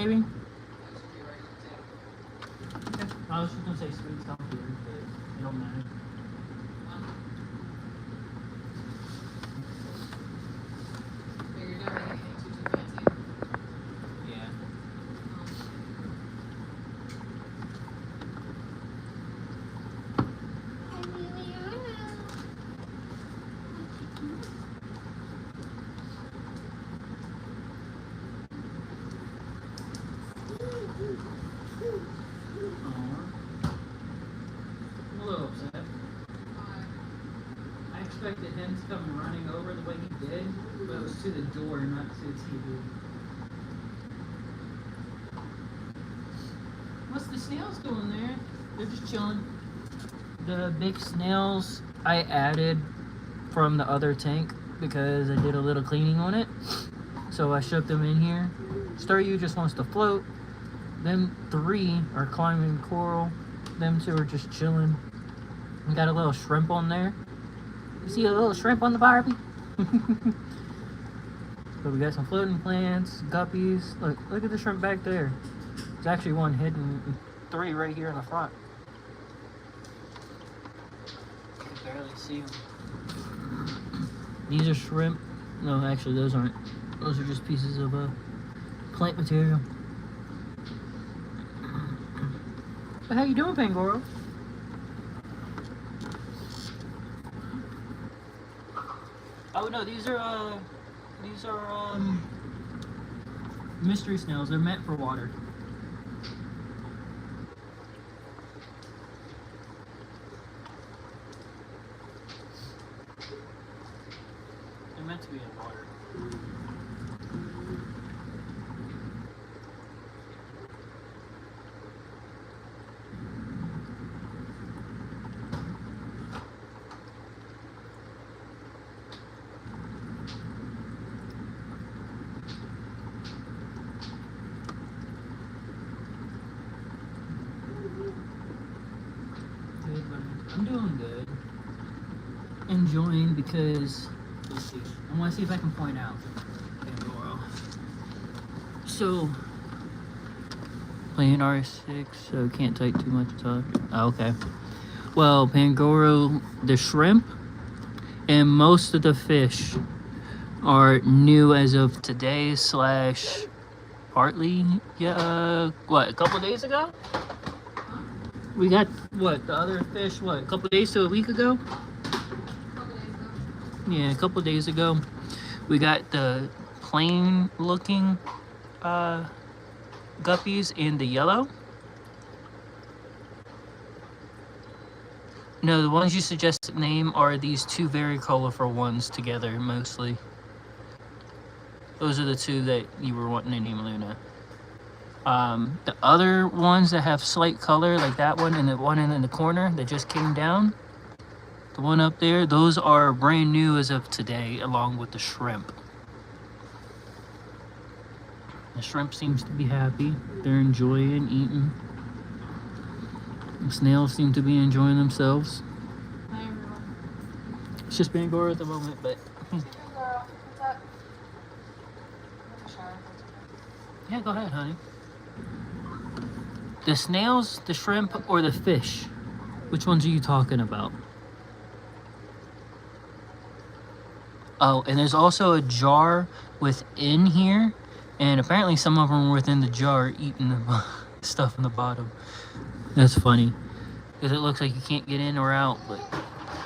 maybe? Okay. I was just gonna say sweets down here, but it don't matter. Yeah. I'm a little upset. I expected him to come running over the way he did, but it was to the door, not to the TV. What's the snails doing there? They're just chilling. The big snails I added from the other tank because I did a little cleaning on it. So I shoved them in here. Staryu just wants to float. Them 3 are climbing coral. Them 2 are just chilling. We got a little shrimp on there. You see a little shrimp on the Barbie? But we got some floating plants, guppies. Look at the shrimp back there. There's actually one hidden, 3 right here in the front. You can barely see them. These are shrimp. No, actually those aren't. Those are just pieces of plant material. But how you doing, Pangoro? Oh no, these are mystery snails. They're meant for water. They're meant to be in water. I'm doing good. Enjoying because, let's see, I want to see if I can point out Pandora. So, playing R6, so can't take too much time. Oh, okay. Well, Pangoro, the shrimp, and most of the fish are new as of today / partly, yeah, what, a couple days ago? We got, what, the other fish, what, a couple days to a week ago? Yeah, a couple days ago. We got the plain looking guppies in the yellow. No, the ones you suggested name are these 2 very colorful ones together, mostly. Those are the 2 that you were wanting to name, Luna. The other ones that have slight color, like that one and the one in the corner that just came down, the one up there, those are brand new as of today, along with the shrimp. The shrimp seems to be happy. They're enjoying eating. The snails seem to be enjoying themselves. Hi, everyone. It's just Bangor at the moment, but... What's up? Yeah, go ahead, honey. The snails, the shrimp, or the fish? Which ones are you talking about? Oh, and there's also a jar within here, and apparently some of them were within the jar eating the stuff in the bottom. That's funny, because it looks like you can't get in or out, but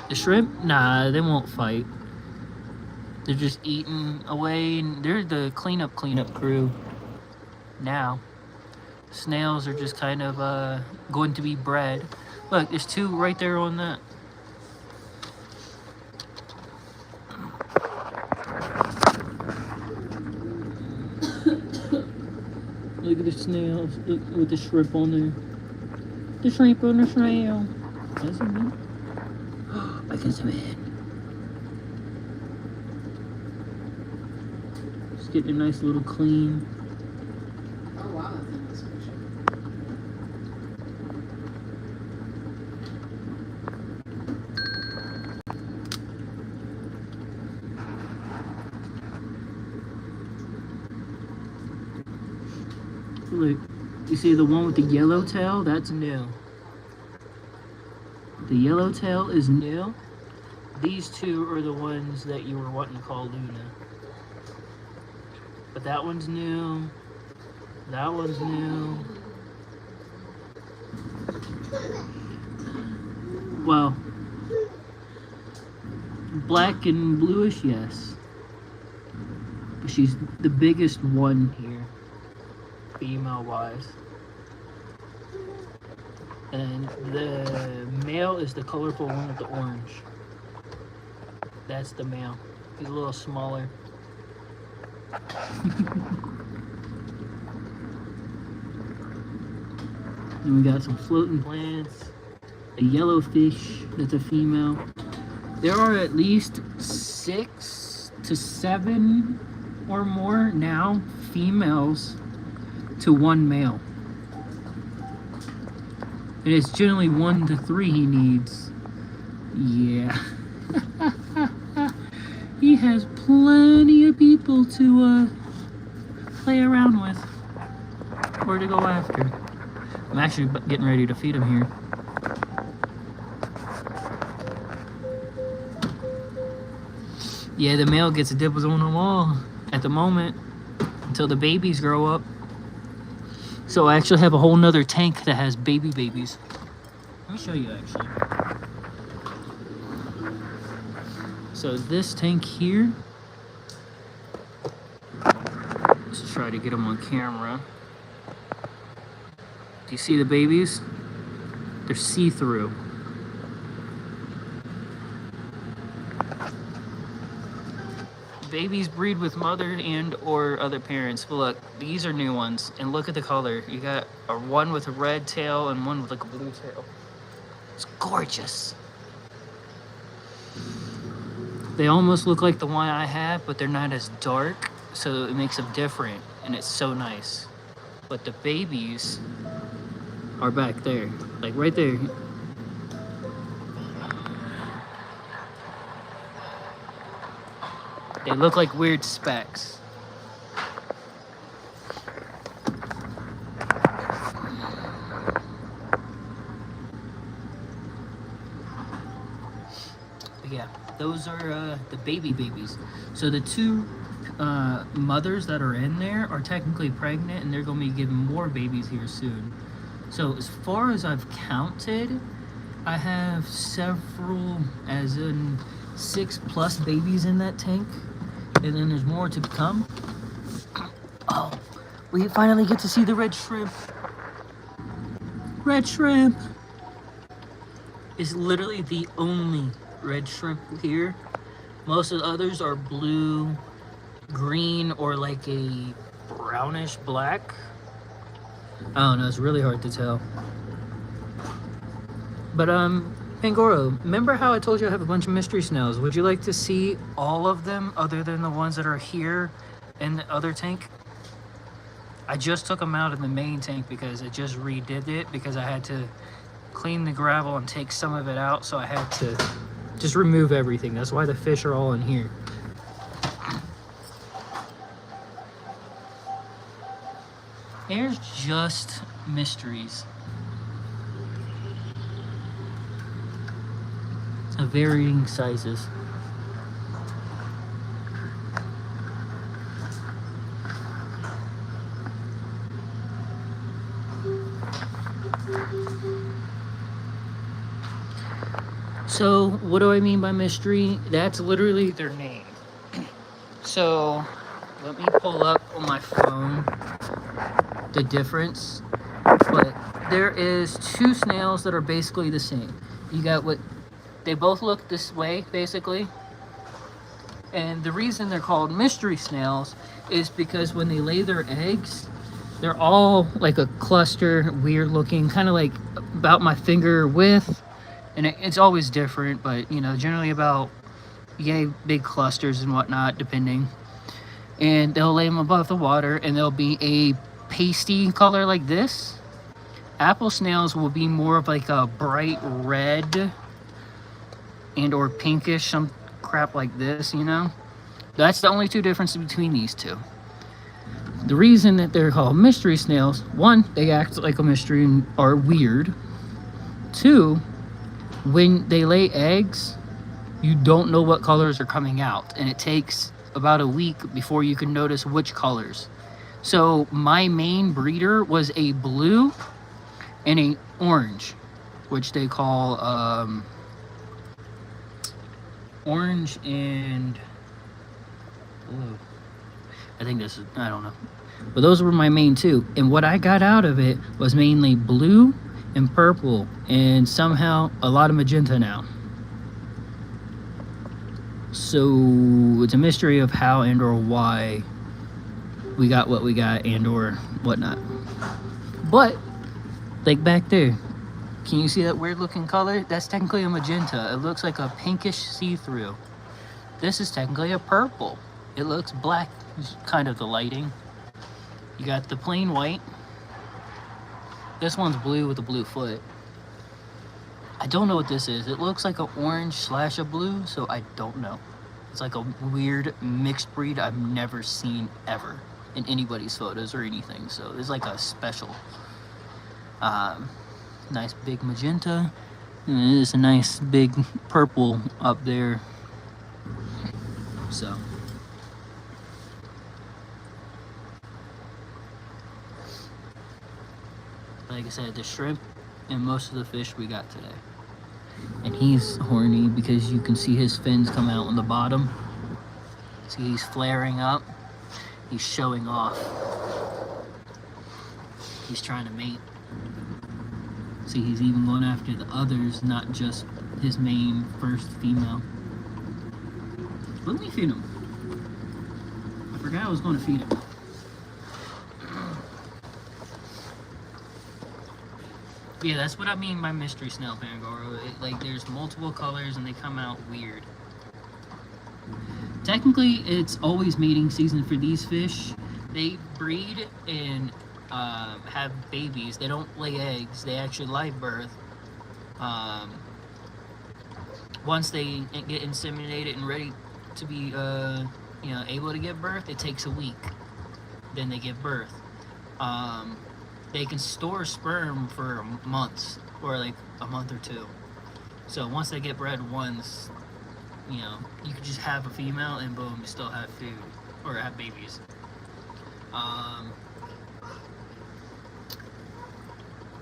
the shrimp, nah, they won't fight. They're just eating away, and they're the cleanup crew now. Snails are just kind of going to be bred. Look, there's 2 right there on that. Look at the snails. Look with the shrimp on there. The shrimp on the snail. Can I zoom in? I can zoom in. Just getting a nice little clean. Oh wow, that's in this picture. Look, you see the one with the yellow tail? That's new. The yellow tail is new. These two are the ones that you were wanting to call Luna. But that one's new. That one's new. Well, black and bluish, yes. But she's the biggest one here, female-wise. And the male is the colorful one with the orange. That's the male. He's a little smaller. And we got some floating plants. A yellowfish that's a female. There are at least 6 to 7 or more now females to one male. And it's generally 1 to 3 he needs. Yeah. He has plenty of people to play around with or to go after. I'm actually getting ready to feed him here. Yeah, the male gets dibbles on them all at the moment until the babies grow up. So I actually have a whole nother tank that has babies. Let me show you actually. So this tank here, let's try to get them on camera. Do you see the babies? They're see-through. Babies breed with mother and or other parents. But look, these are new ones, and look at the color. You got one with a red tail and one with like a blue tail. It's gorgeous. They almost look like the one I have, but they're not as dark, so it makes them different, and it's so nice. But the babies are back there, like right there. They look like weird specks. But yeah, those are the babies. So the two mothers that are in there are technically pregnant, and they're going to be giving more babies here soon. So as far as I've counted, I have several, as in 6+ babies in that tank. And then there's more to come. Oh, we finally get to see the red shrimp. Red shrimp is literally the only red shrimp here. Most of the others are blue, green, or like a brownish black. I don't know, it's really hard to tell. But Pangoro, remember how I told you I have a bunch of mystery snails? Would you like to see all of them other than the ones that are here in the other tank? I just took them out of the main tank because I just redid it because I had to clean the gravel and take some of it out, so I had to just remove everything. That's why the fish are all in here. There's just mysteries. Of varying sizes. So, what do I mean by mystery? That's literally their name. So, let me pull up on my phone the difference. But there is 2 snails that are basically the same. You got what they both look this way, basically. And the reason they're called mystery snails is because when they lay their eggs, they're all like a cluster, weird looking, kind of like about my finger width. And it's always different, but you know, generally about big clusters and whatnot, depending. And they'll lay them above the water, and they'll be a pasty color like this. Apple snails will be more of like a bright red and or pinkish, some crap like this, you know. That's the only 2 differences between these 2. The reason that they're called mystery snails, one, they act like a mystery and are weird. Two, when they lay eggs, you don't know what colors are coming out, and it takes about a week before you can notice which colors. So my main breeder was a blue and a orange, which they call orange and blue. I think this is, I don't know. But those were my main two. And what I got out of it was mainly blue and purple, and somehow a lot of magenta now. So it's a mystery of how and or why we got what we got and or whatnot. But like back there, can you see that weird looking color? That's technically a magenta. It looks like a pinkish see-through. This is technically a purple. It looks black, kind of the lighting. You got the plain white. This one's blue with a blue foot. I don't know what this is. It looks like an orange slash a blue, so I don't know. It's like a weird mixed breed I've never seen ever in anybody's photos or anything. So it's like a special. Nice big magenta. And there's a nice big purple up there. So. Like I said, the shrimp and most of the fish we got today. And he's horny because you can see his fins come out on the bottom. See, he's flaring up. He's showing off. He's trying to mate. See, he's even going after the others, not just his main first female. Let me feed him. I forgot I was going to feed him. Yeah, that's what I mean by mystery snail, Pangoro. Like, there's multiple colors and they come out weird. Technically, it's always mating season for these fish. They breed and have babies. They don't lay eggs. They actually live birth. Once they get inseminated and ready to be, able to give birth, it takes a week. Then they give birth. They can store sperm for months, or like a month or two. So once they get bred once, you can just have a female and boom, you still have food, or have babies.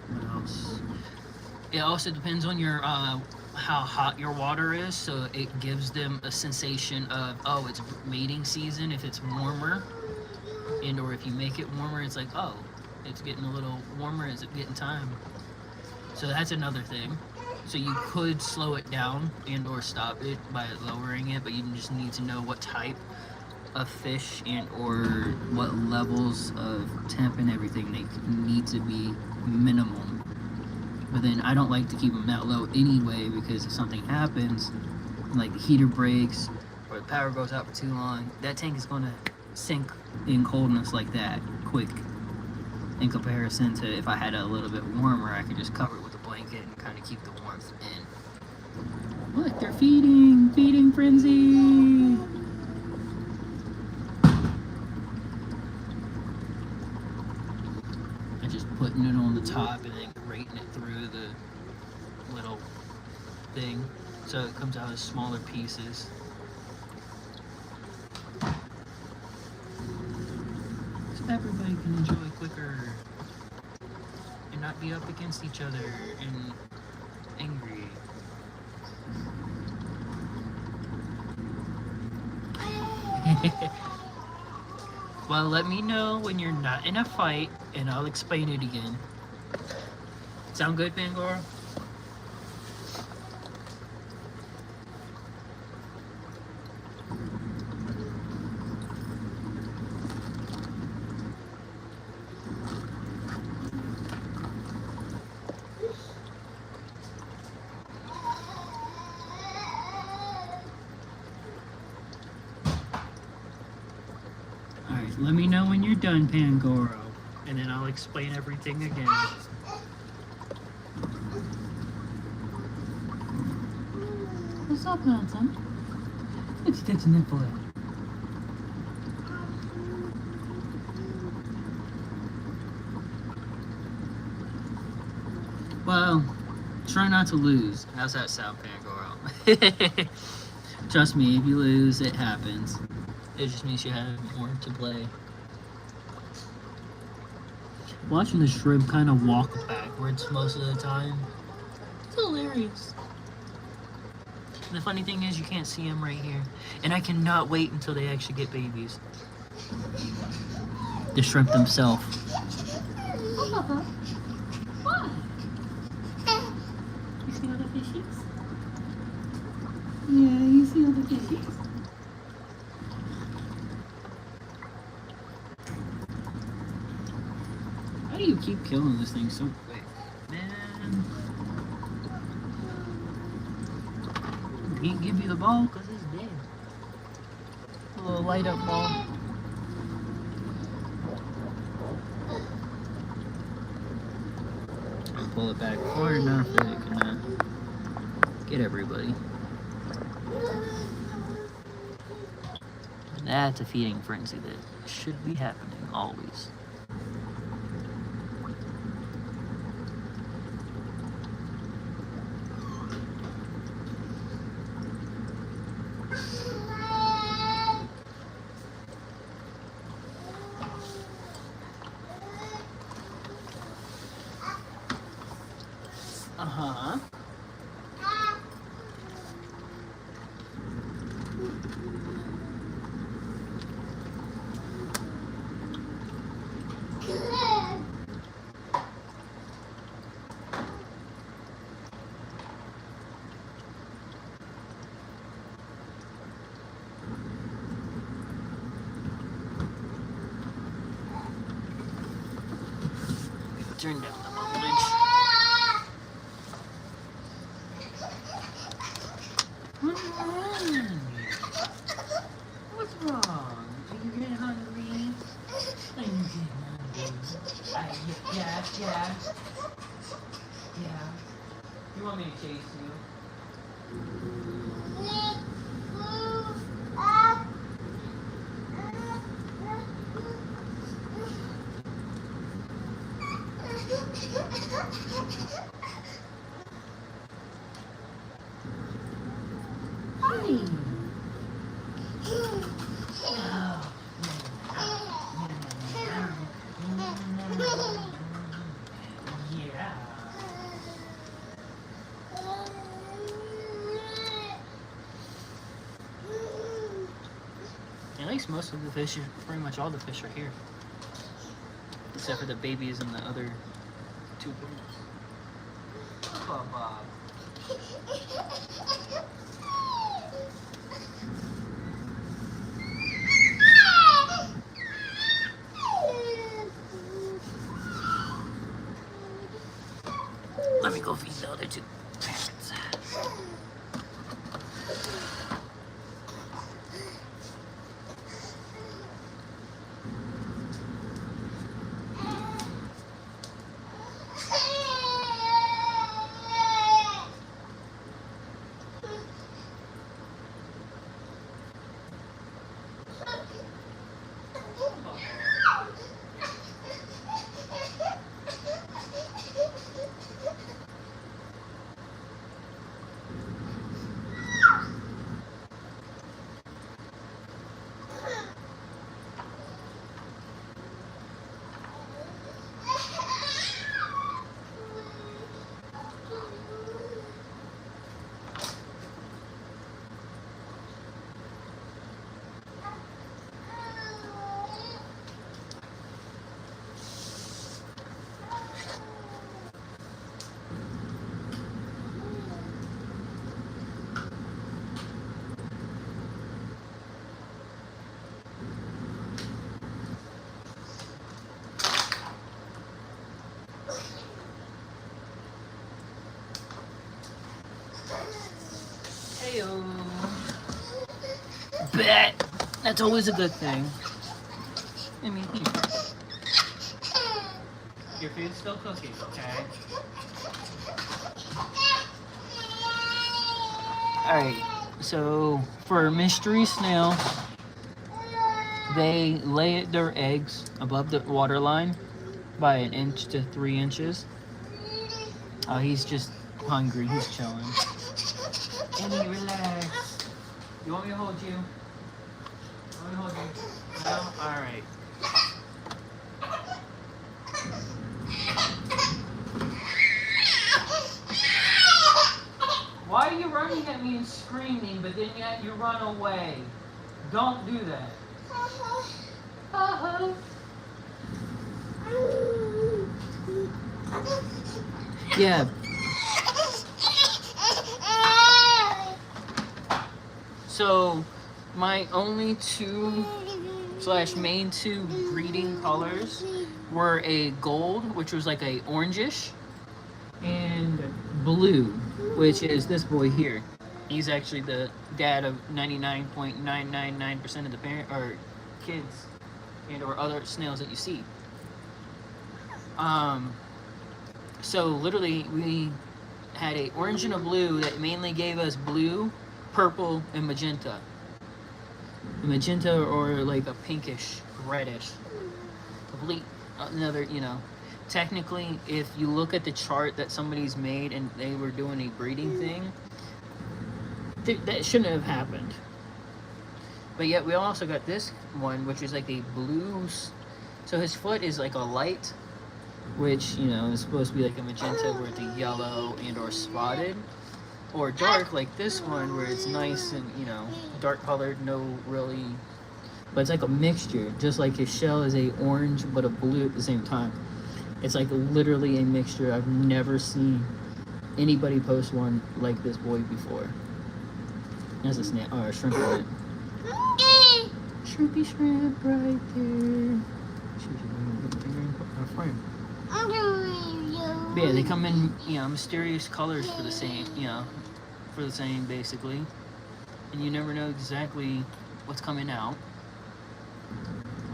What else? It also depends on your, how hot your water is, so it gives them a sensation of, oh, it's mating season if it's warmer, and or if you make it warmer, it's like, oh, it's getting a little warmer, is it getting time? So that's another thing. So you could slow it down and or stop it by lowering it, but you just need to know what type of fish and or what levels of temp and everything they need to be minimum. But then I don't like to keep them that low anyway, because if something happens, like the heater breaks or the power goes out for too long, that tank is going to sink in coldness like that quick. In comparison to if I had it a little bit warmer, I could just cover it with a blanket and kind of keep the warmth in. Look, they're feeding! Feeding frenzy! I'm just putting it on the top and then grating it through the little thing so it comes out as smaller pieces. Everybody can enjoy quicker and not be up against each other and angry. Well, let me know when you're not in a fight and I'll explain it again. Sound good, Pangoro? Let me know when you're done, Pangoro, and then I'll explain everything again. What's up, handsome? What's that nipple at? Well, try not to lose. How's that sound, Pangoro? Trust me, if you lose, it happens. It just means you have more to play. Watching the shrimp kind of walk backwards most of the time, it's hilarious. And the funny thing is, you can't see them right here. And I cannot wait until they actually get babies. The shrimp themselves. What? You see all the fishies? Yeah, you see all the fishies? How do you keep killing this thing so quick? Man. He can't give you the ball because it's dead. A little light up ball. I'll pull it back far enough that it can get everybody. And that's a feeding frenzy that should be happening always. Uh-huh. Turn down the voltage. What's wrong? Are you getting hungry? Are you getting hungry? Yeah. Yeah. You want me to chase you? At least most of the fish, pretty much all the fish are here. Except for the babies and the other two birds. Bob. Let me go feed the other two parents. Heyo. Bet. That's always a good thing. I mean, your food's still cooking, okay? Alright, so for mystery snails, they lay their eggs above the water line by 1 to 3 inches. Oh, he's just hungry. He's chilling. Andy, relax. You want me to hold you? You want me to hold you? No? Alright. Why are you running at me and screaming, but then yet you run away? Don't do that. Uh-huh. Yeah. So, my only main two breeding colors were a gold, which was like a orangish, and blue, which is this boy here. He's actually the dad of 99.999% of the parent or kids and or other snails that you see. So literally we had a orange and a blue that mainly gave us blue, purple, and magenta. Magenta or like a pinkish, reddish. Complete another, technically if you look at the chart that somebody's made and they were doing a breeding thing, that shouldn't have happened. But yet we also got this one, which is like a blue. So his foot is like a light, which is supposed to be like a magenta where it's a yellow and or spotted, or dark like this one where it's nice and dark colored, no really, but it's like a mixture, just like his shell is a orange but a blue at the same time. It's like literally a mixture. I've never seen anybody post one like this boy before. There's a snail or a shrimp on it. Shrimpy shrimp right there. But yeah, they come in, mysterious colors for the same, basically. And you never know exactly what's coming out.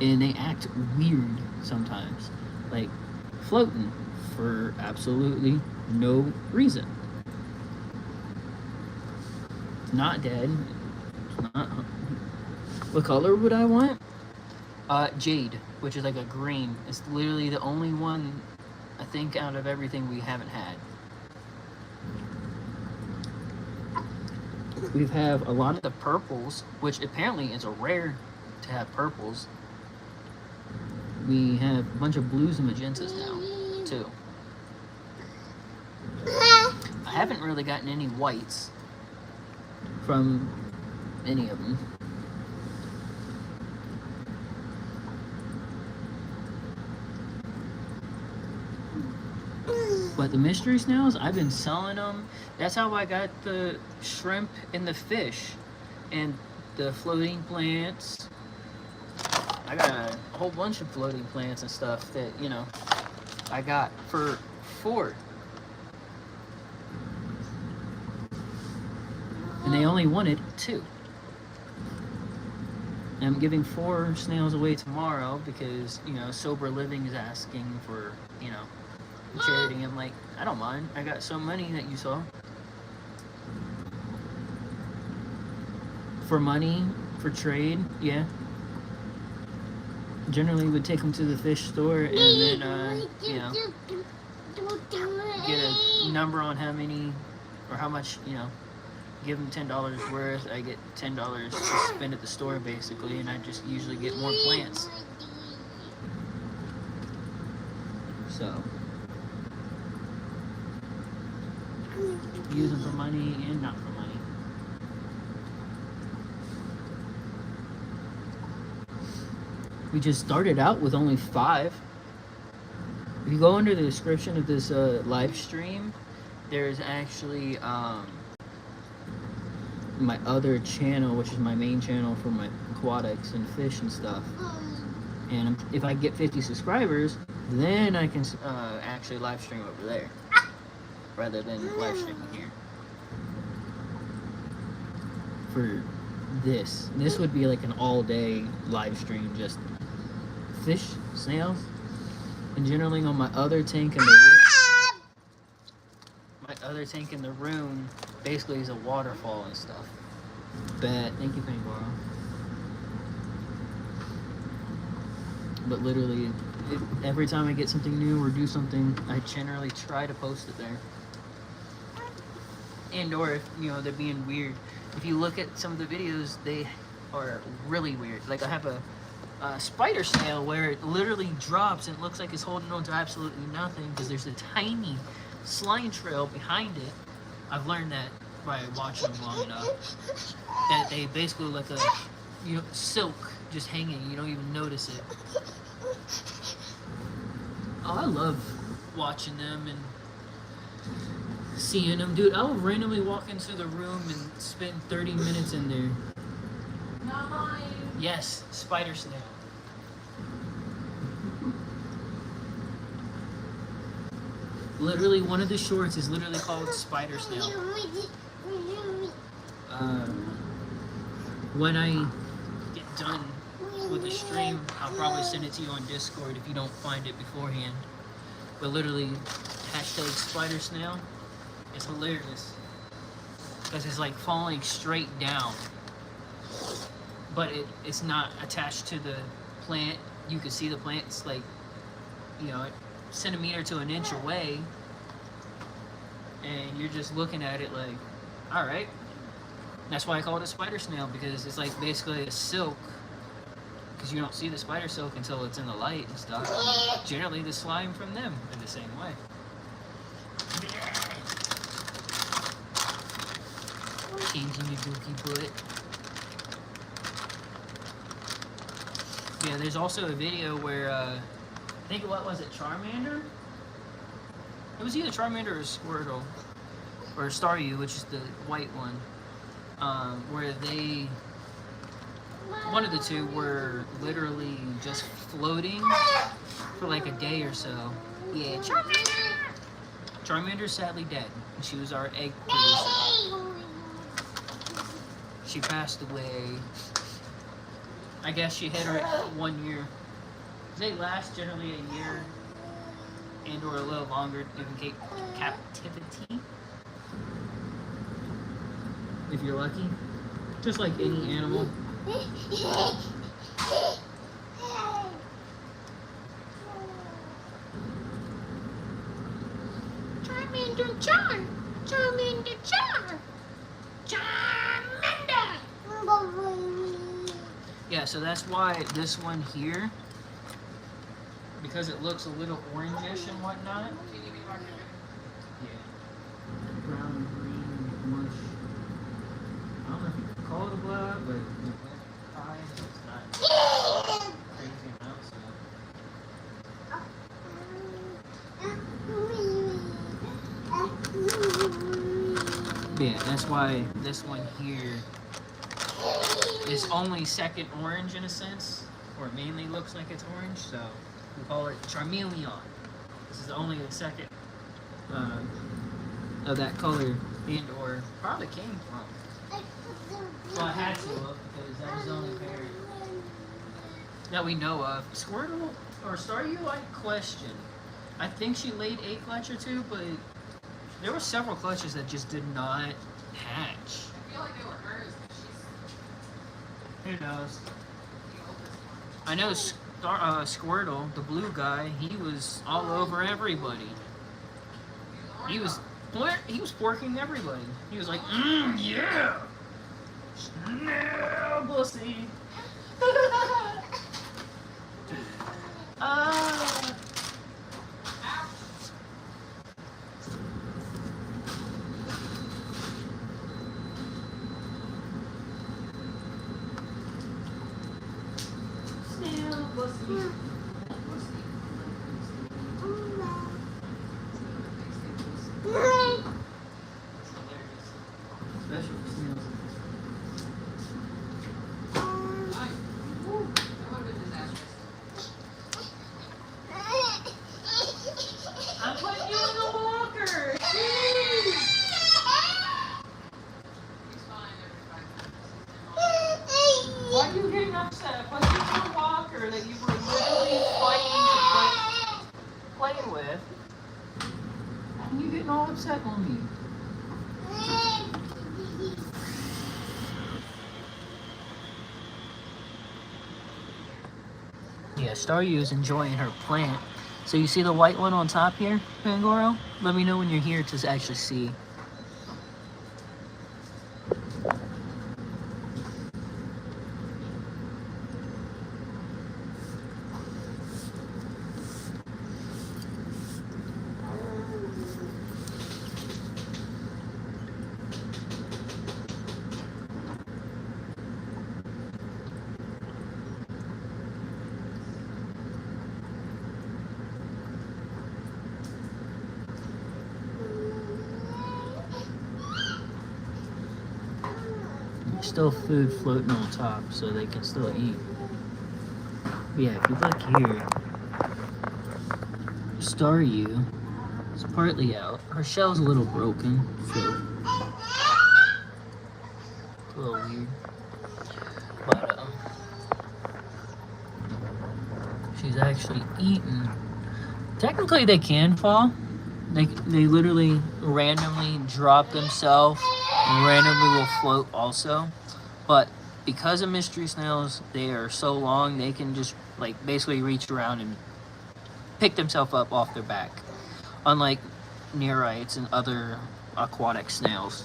And they act weird sometimes. Like floating for absolutely no reason. It's not dead. It's not. What color would I want? Jade, which is like a green. It's literally the only one, I think, out of everything we haven't had. We have a lot of the purples, which apparently is a rare to have purples. We have a bunch of blues and magentas now, too. I haven't really gotten any whites from any of them. But the mystery snails, I've been selling them. That's how I got the shrimp and the fish and the floating plants. I got a whole bunch of floating plants and stuff that, I got for 4. And they only wanted 2. And I'm giving 4 snails away tomorrow because, Sober Living is asking for, charity. I'm like, I don't mind. I got some money that you saw. For money, for trade, yeah. Generally would take them to the fish store and then, get a number on how many or how much, give them $10 worth. I get $10 to spend at the store basically, and I just usually get more plants. So use them for money and not for money. We just started out with only 5. If you go under the description of this live stream, there's actually my other channel, which is my main channel for my aquatics and fish and stuff. And if I get 50 subscribers, then I can actually live stream over there rather than live streaming here. For this would be like an all-day live stream, just fish, snails, and generally on my other tank in the room. My other tank in the room basically is a waterfall and stuff. But thank you, Pangoro. But literally, every time I get something new or do something, I generally try to post it there. and or if they're being weird. If you look at some of the videos, they are really weird. Like I have a spider snail where it literally drops and it looks like it's holding on to absolutely nothing because there's a tiny slime trail behind it. I've learned that by watching them long enough that they basically look like a silk just hanging. You don't even notice it. Oh, I love watching them and seeing them, dude. I'll randomly walk into the room and spend 30 minutes in there. Not mine. Yes, spider snail. Literally, one of the shorts is literally called Spider Snail. When I get done with the stream, I'll probably send it to you on Discord if you don't find it beforehand. But literally, hashtag Spider Snail is hilarious because it's like falling straight down, but it's not attached to the plant. You can see the plant's like a centimeter to an inch away, and you're just looking at it like, all right. That's why I call it a spider snail, because it's like basically a silk, because you don't see the spider silk until it's in the light and stuff. Generally the slime from them in the same way. Changing your dookie butt. Yeah, there's also a video where I think, what was it, Charmander? It was either Charmander or Squirtle, or Staryu, which is the white one, where one of the two were literally just floating for like a day or so. Yeah, Charmander's sadly dead. She was our egg producer. She passed away. I guess she hit her 1 year. They last generally a year and or a little longer in captivity, if you're lucky. Just like any animal. Charmander Char! Charmander Char! Charmander! Yeah, so that's why this one here, because it looks a little orangish and whatnot. Yeah. Brown, green, mush. I don't know if you can call it a blood, but it's not crazy enough, so. Yeah, that's why this one here is only second orange in a sense, or it mainly looks like it's orange, so we call it Charmeleon. This is only the second of that color, and or probably came from. Well, it had to have, because that was the only pair that we know of. Squirtle or Staryu, I question. I think she laid a clutch or two, but there were several clutches that just did not hatch. I feel like they were hers, but she's Who knows? the oldest one. I know Squirtle, the blue guy, he was all over everybody. He was porking everybody. He was like, yeah! No, pussy! Snail pussy. Special for snails. That would have been disastrous. I'm putting you in the walker! He's fine every 5 minutes. Why are you getting upset? I put you in the walker that you were literally fighting to play with. And you getting all upset on me. Yeah, Staryu is enjoying her plant. So you see the white one on top here, Pangoro? Let me know when you're here to actually see. still food floating on top, so they can still eat. But yeah, if you look here, Star U is partly out. Her shell's a little broken, so it's a little weird. But she's actually eaten. Technically, they can fall. They literally randomly drop themselves and randomly will float also. But because of mystery snails, they are so long, they can just like basically reach around and pick themselves up off their back. Unlike neorites and other aquatic snails,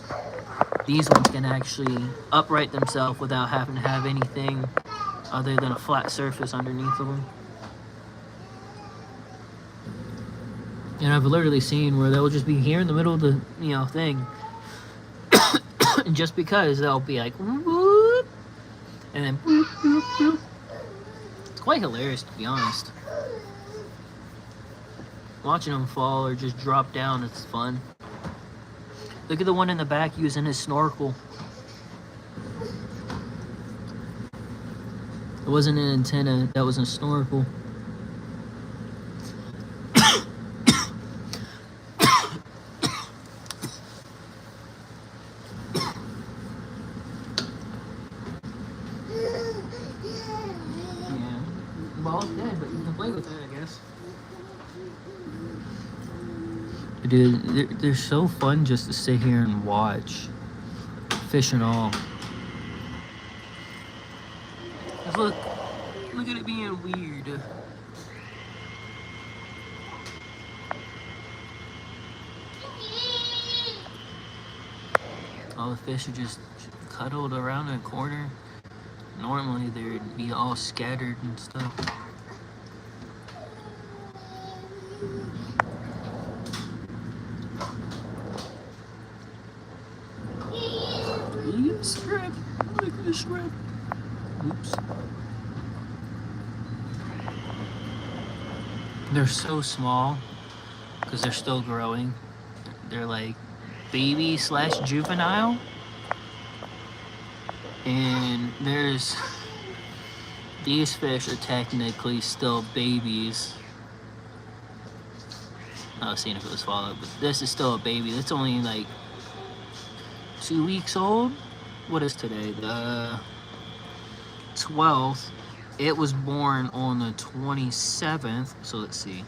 these ones can actually upright themselves without having to have anything other than a flat surface underneath of them. And I've literally seen where they'll just be here in the middle of the thing, and just because they'll be like whoop, and then boop, boop, boop. It's quite hilarious, to be honest. Watching them fall or just drop down, it's fun. Look at the one in the back using his snorkel. It wasn't an antenna, that was a snorkel. Ball's dead, but you can play with that, I guess. Dude, they're so fun just to sit here and watch. Fish and all. Look at it being weird. All the fish are just cuddled around in a corner. Normally they'd be all scattered and stuff. Look at the shrimp. Look at the shrimp. Oops. They're so small because they're still growing. They're like baby / juvenile. And these fish are technically still babies. I was seeing if it was swallowed, but this is still a baby. It's only like 2 weeks old. What is today? The 12th. It was born on the 27th. So let's see.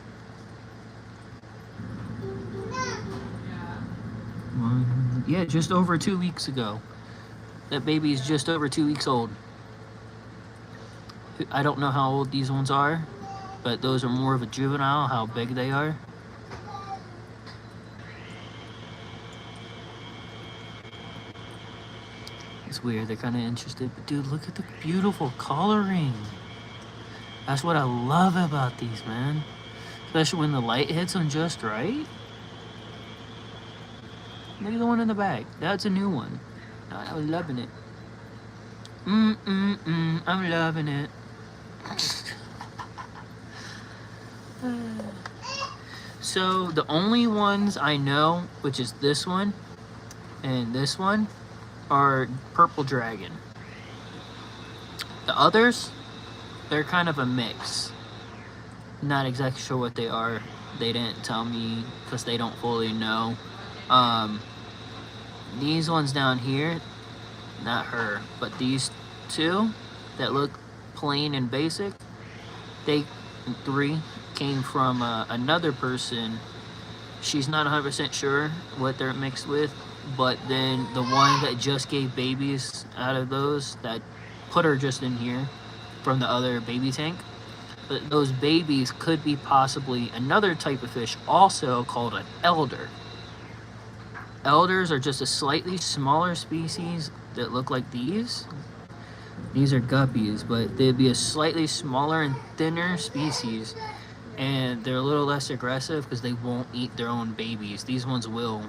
Yeah, just over 2 weeks ago. That baby is just over 2 weeks old. I don't know how old these ones are, but those are more of a juvenile, how big they are. It's weird, they're kind of interested, but dude, look at the beautiful coloring. That's what I love about these, man. Especially when the light hits them just right. Look at the one in the back. That's a new one. I was loving it. I'm loving it. So the only ones I know, which is this one and this one, are purple dragon. The others, they're kind of a mix. Not exactly sure what they are. They didn't tell me because they don't fully know. These ones down here, not her, but these two that look plain and basic, they 3 came from another person. She's not 100% sure what they're mixed with, but then the one that just gave babies out of those, that put her just in here from the other baby tank. But those babies could be possibly another type of fish also called an elder. Elders are just a slightly smaller species that look like these. These are guppies, but they'd be a slightly smaller and thinner species, and they're a little less aggressive because they won't eat their own babies. These ones will,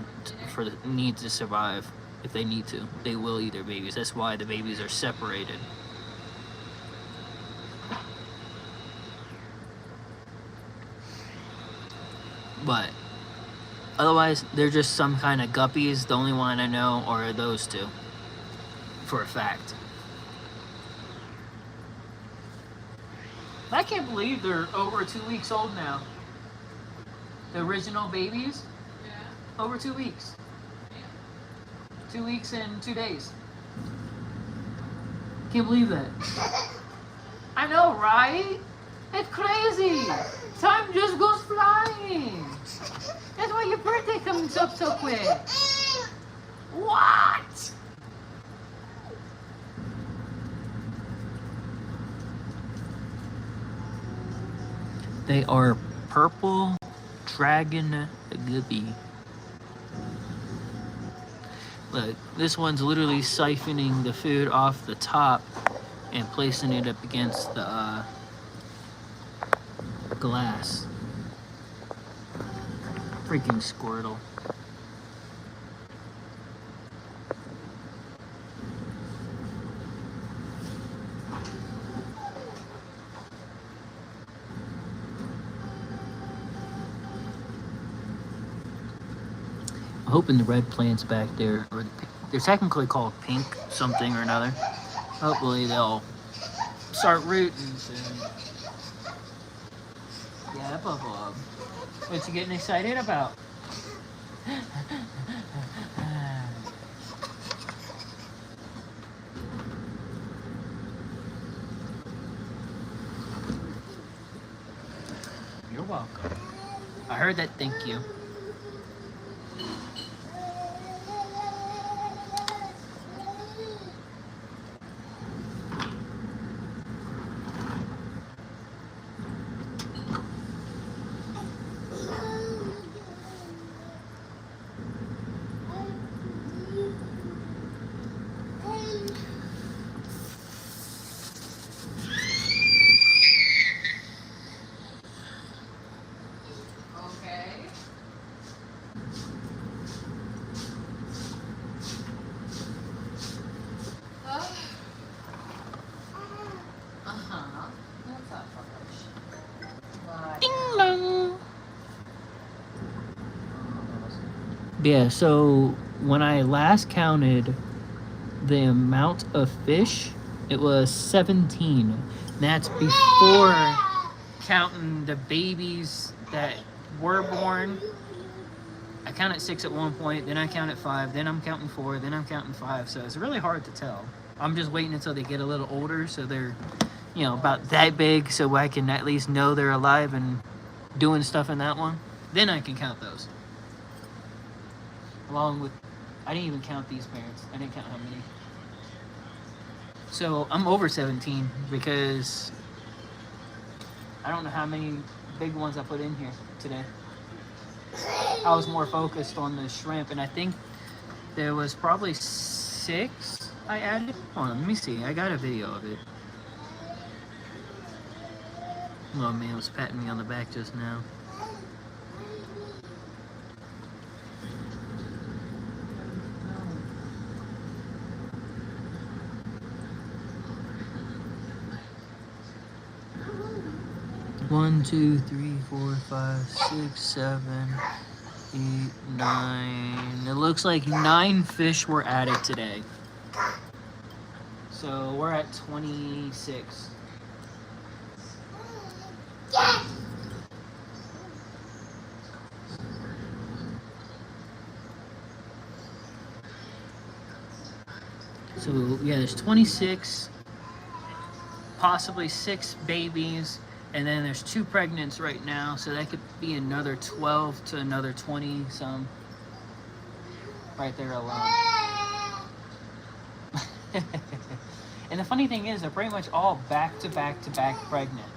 for the need to survive, if they need to. They will eat their babies. That's why the babies are separated. But otherwise, they're just some kind of guppies. The only one I know are those two. for a fact. I can't believe they're over 2 weeks old now. The original babies, Yeah. over 2 weeks. 2 weeks and 2 days. Can't believe that. I know, right? It's crazy. Time just goes flying. That's why your birthday comes up so quick. What? They are purple dragon guppy. Look, this one's literally siphoning the food off the top and placing it up against the glass. Freaking Squirtle. I'm hoping the red plants back there, or they're technically called pink something or another. Hopefully they'll start rooting soon. Yeah, Bubba. What you getting excited about? You're welcome. I heard that, thank you. Okay. Uh-huh. What's up, Bush? Ding dong. Yeah, so when I last counted the amount of fish, it was 17. That's before counting the babies that were born. I counted 6 at one point, then I counted 5, then I'm counting 4, then I'm counting 5. So it's really hard to tell. I'm just waiting until they get a little older, so they're, you know, about that big, so I can at least know they're alive and doing stuff in that one. Then I can count those. Along with, I didn't even count these parents. I didn't count how many. So I'm over 17 because I don't know how many big ones I put in here today. I was more focused on the shrimp, and I think there was probably 6 I added. Hold on, let me see. I got a video of it. Oh man, was patting me on the back just now. One, 2, 3, 4, 5, 6, 7, 8, 9. It looks like 9 fish were added today. So we're at 26. So yeah, there's 26, possibly 6 babies. And then there's 2 pregnants right now, so that could be another 12 to another 20 some right there alone. And the funny thing is, they're pretty much all back to back to back pregnant.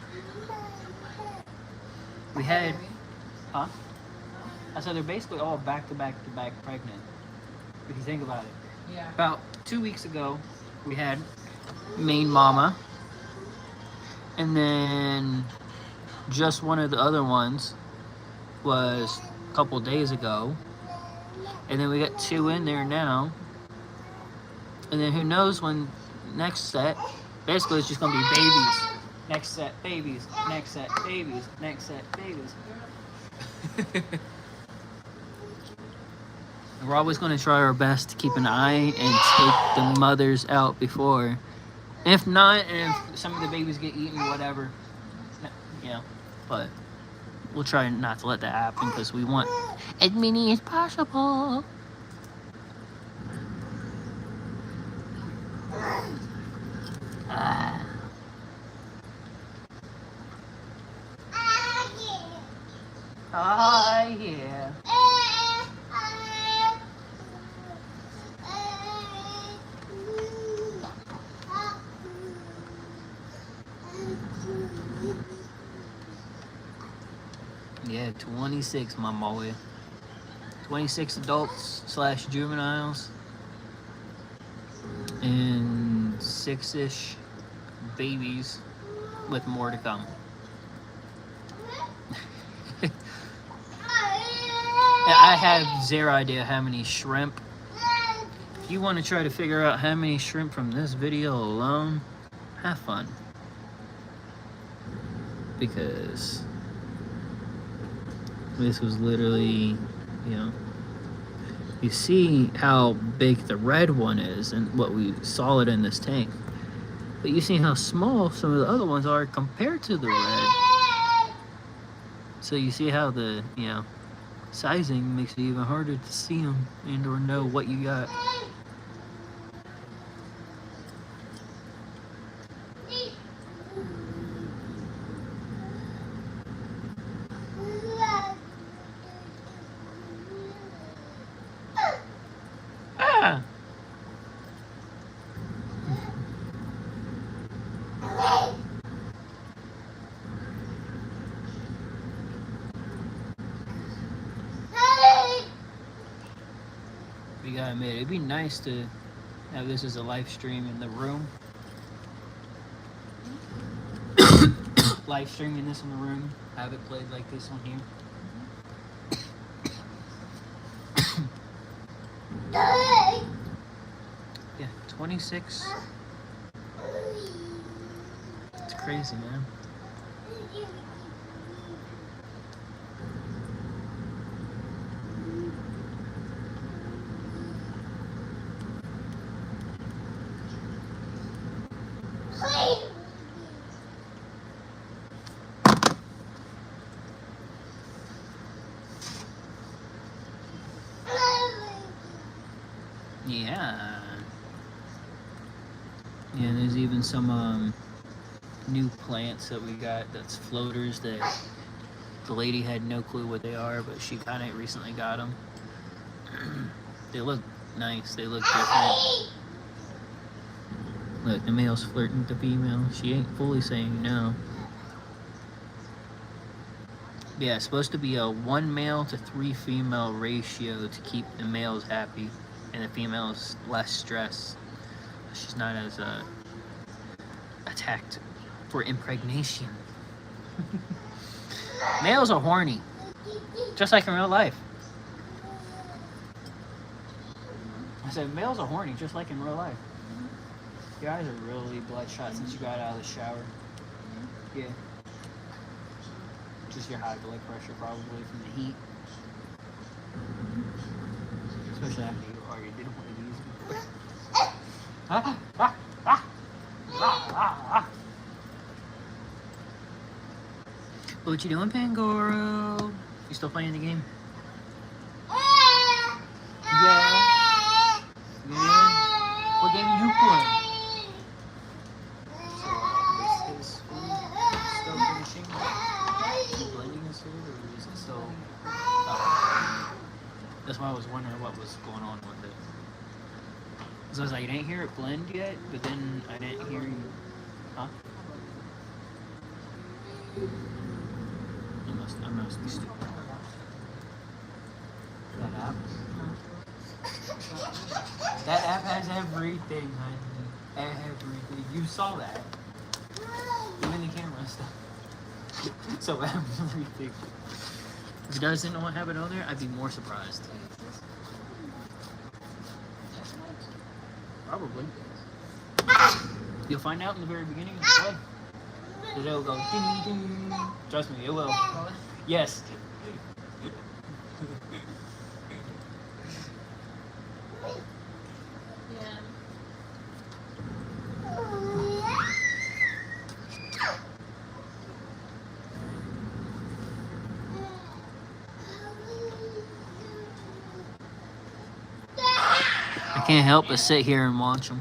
We had, huh? I said they're basically all back to back to back pregnant. If you think about it. Yeah. About 2 weeks ago, we had main mama. And then just one of the other ones was a couple days ago. And then we got 2 in there now. And then who knows when next set. Basically it's just gonna be babies. Next set babies. Next set babies. Next set babies. We're always going to try our best to keep an eye and take the mothers out before. If not, and if some of the babies get eaten, whatever, you know. But we'll try not to let that happen because we want as many as possible. Oh, yeah. Yeah, 26, my boy. 26 adults / juveniles. And 6-ish babies with more to come. I have zero idea how many shrimp. If you want to try to figure out how many shrimp from this video alone, have fun. Because this was literally, you know, you see how big the red one is and what we saw it in this tank. But you see how small some of the other ones are compared to the red. So you see how the, you know, sizing makes it even harder to see them and or know what you got. Ah! We gotta admit, it'd be nice to have this as a live stream in the room. Live streaming this in the room, have it played like this on here. Yeah, 26. It's crazy, man. Yeah. Yeah, there's even some new plants that we got that's floaters that the lady had no clue what they are, but she kind of recently got them. They look nice. They look different. Look, the male's flirting with the female. She ain't fully saying no. Yeah, it's supposed to be a 1 male to 3 female ratio to keep the males happy and the females less stressed. She's not as attacked for impregnation. Males are horny, just like in real life. I said males are horny, just like in real life. Your eyes are really bloodshot since you got out of the shower. Yeah. Just your high blood pressure probably from the heat. Especially after you already did one of these. What you doing, Pangoro? You still playing the game? Yeah. Yeah. What game are you playing? So, is food still finishing? Blending his food, or is it still? That's why I was wondering what was going on with it. So I was like, I didn't hear it blend yet, but then I didn't hear you. Huh? I must be stupid. That app? That app has everything, honey. Everything. You saw that. Even the camera stuff. So everything. If you guys didn't know what happened on there, I'd be more surprised. Probably. You'll find out in the very beginning of the play. Because it'll go ding ding. Trust me, it will. Yes. can't help but sit here and watch them.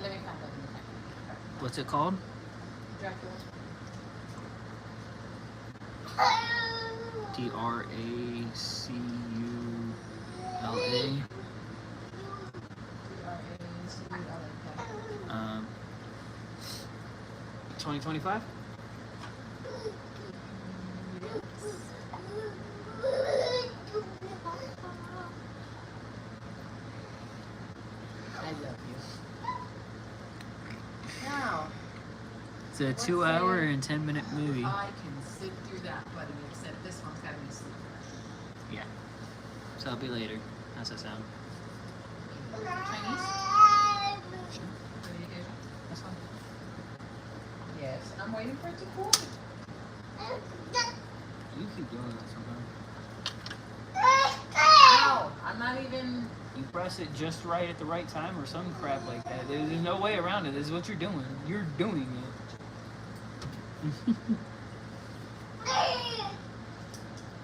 Let me find that. What's it called? Dracula. Dracula. 2025? I love you. Now, It's a 2-hour and 10-minute movie. I can sit through that, buddy, except this one's got to be sleep. Yeah. So I'll be later. How's that sound? Chinese? Communication? That's fine. Yes, and I'm waiting for it to cool. You keep doing that sometimes. Ow! I'm not even. You press it just right at the right time or some crap like that. There's no way around it. This is what you're doing. You're doing it.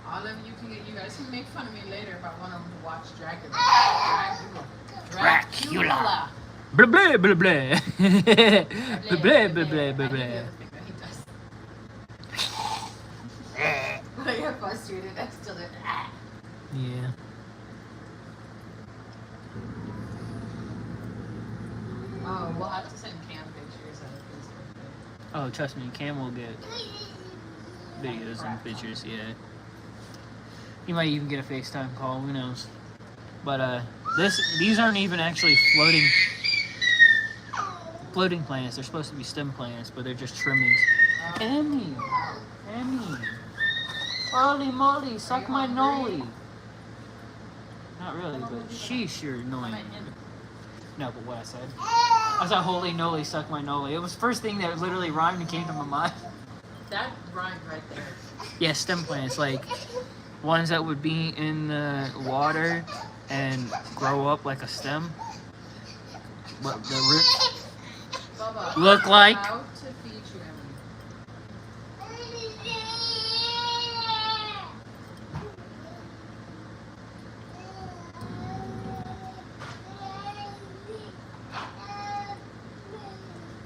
All of you can get. You guys can make fun of me later if I want to watch Dracula. Dracula. Blah blah blah blah. Blah blah blah blah blah blah. When I get frustrated, I still do. Yeah. Oh, we'll have to send Cam pictures of his birthday. Oh, trust me, Cam will get videos and pictures. Yeah. You might even get a FaceTime call. Who knows? But these aren't even actually floating plants. They're supposed to be stem plants, but they're just trimmings. Emmy. Holy moly, suck my nolly. Not really, but sheesh, you're annoying. No, but what I said. I said, holy nolly, suck my nolly. It was the first thing that literally rhymed and came to my mind. That rhymed right there. Yeah, stem plants, like ones that would be in the water and grow up like a stem. What the root Bubba, look like. I'm about to feed you, Emily.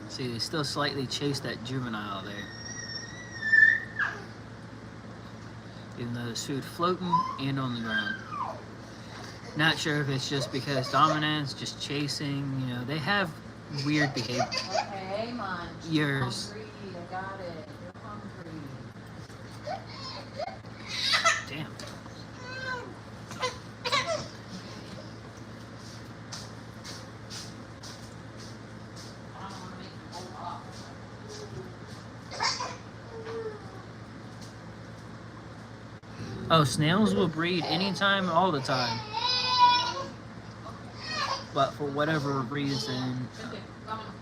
See, they still slightly chase that juvenile there. Even though there's food floating and on the ground. Not sure if it's just because dominance, just chasing, you know, they have weird behavior. Okay, Munch. Yours. Hungry. I got it. You're hungry. Damn. I don't want to make you hold off. Oh, snails will breed anytime, all the time. But for whatever reason, Okay, vámonos.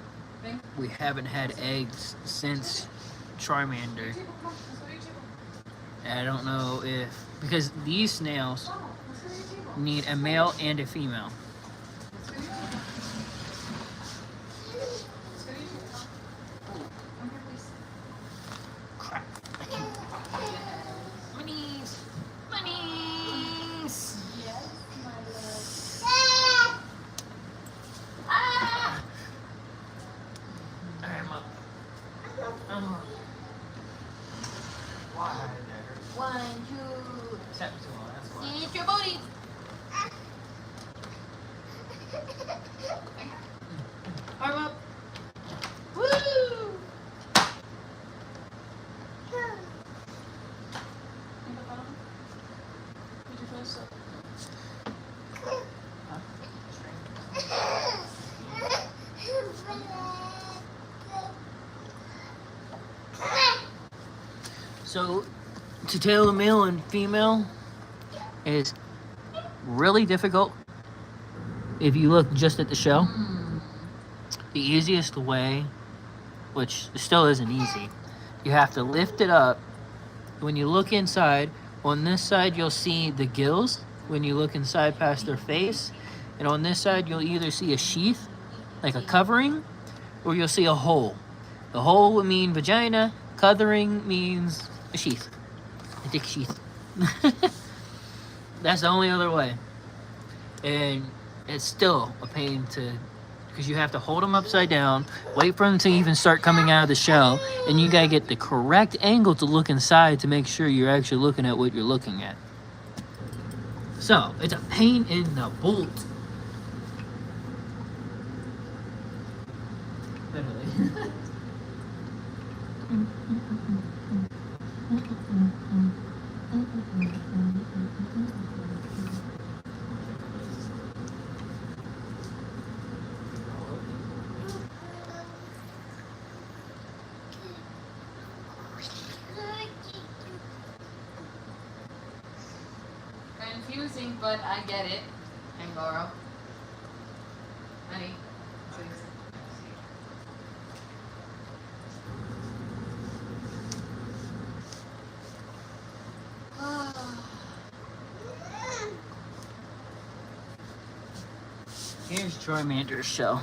Ven. we haven't had eggs since Charmander. Chico, come on. Let's go to your chico. And I don't know if, because these snails Vamos, let's go to your chico. need a male and a female. Let's go to your chico. Let's go to your chico. Come here, please. Crap. Yes. Monies! Monies! Yes, my love. Ah! I'm up. Oh. Why? 1, 2. Except to all, that's why. Eat your booty. Arm up. Woo! Put your toes up. So, to tell the male and female is really difficult if you look just at the shell. The easiest way, which still isn't easy, you have to lift it up. When you look inside, on this side you'll see the gills when you look inside past their face, and on this side you'll either see a sheath, like a covering, or you'll see a hole. The hole would mean vagina, Coloring means a sheath. A dick sheath. That's the only other way. And it's still a pain to, because you have to hold them upside down, wait for them to even start coming out of the shell, and you gotta get the correct angle to look inside to make sure you're actually looking at what you're looking at. So, it's a pain in the bolt. Literally. Confusing, but I get it. Angoro. Honey. Here's Charmander's shell.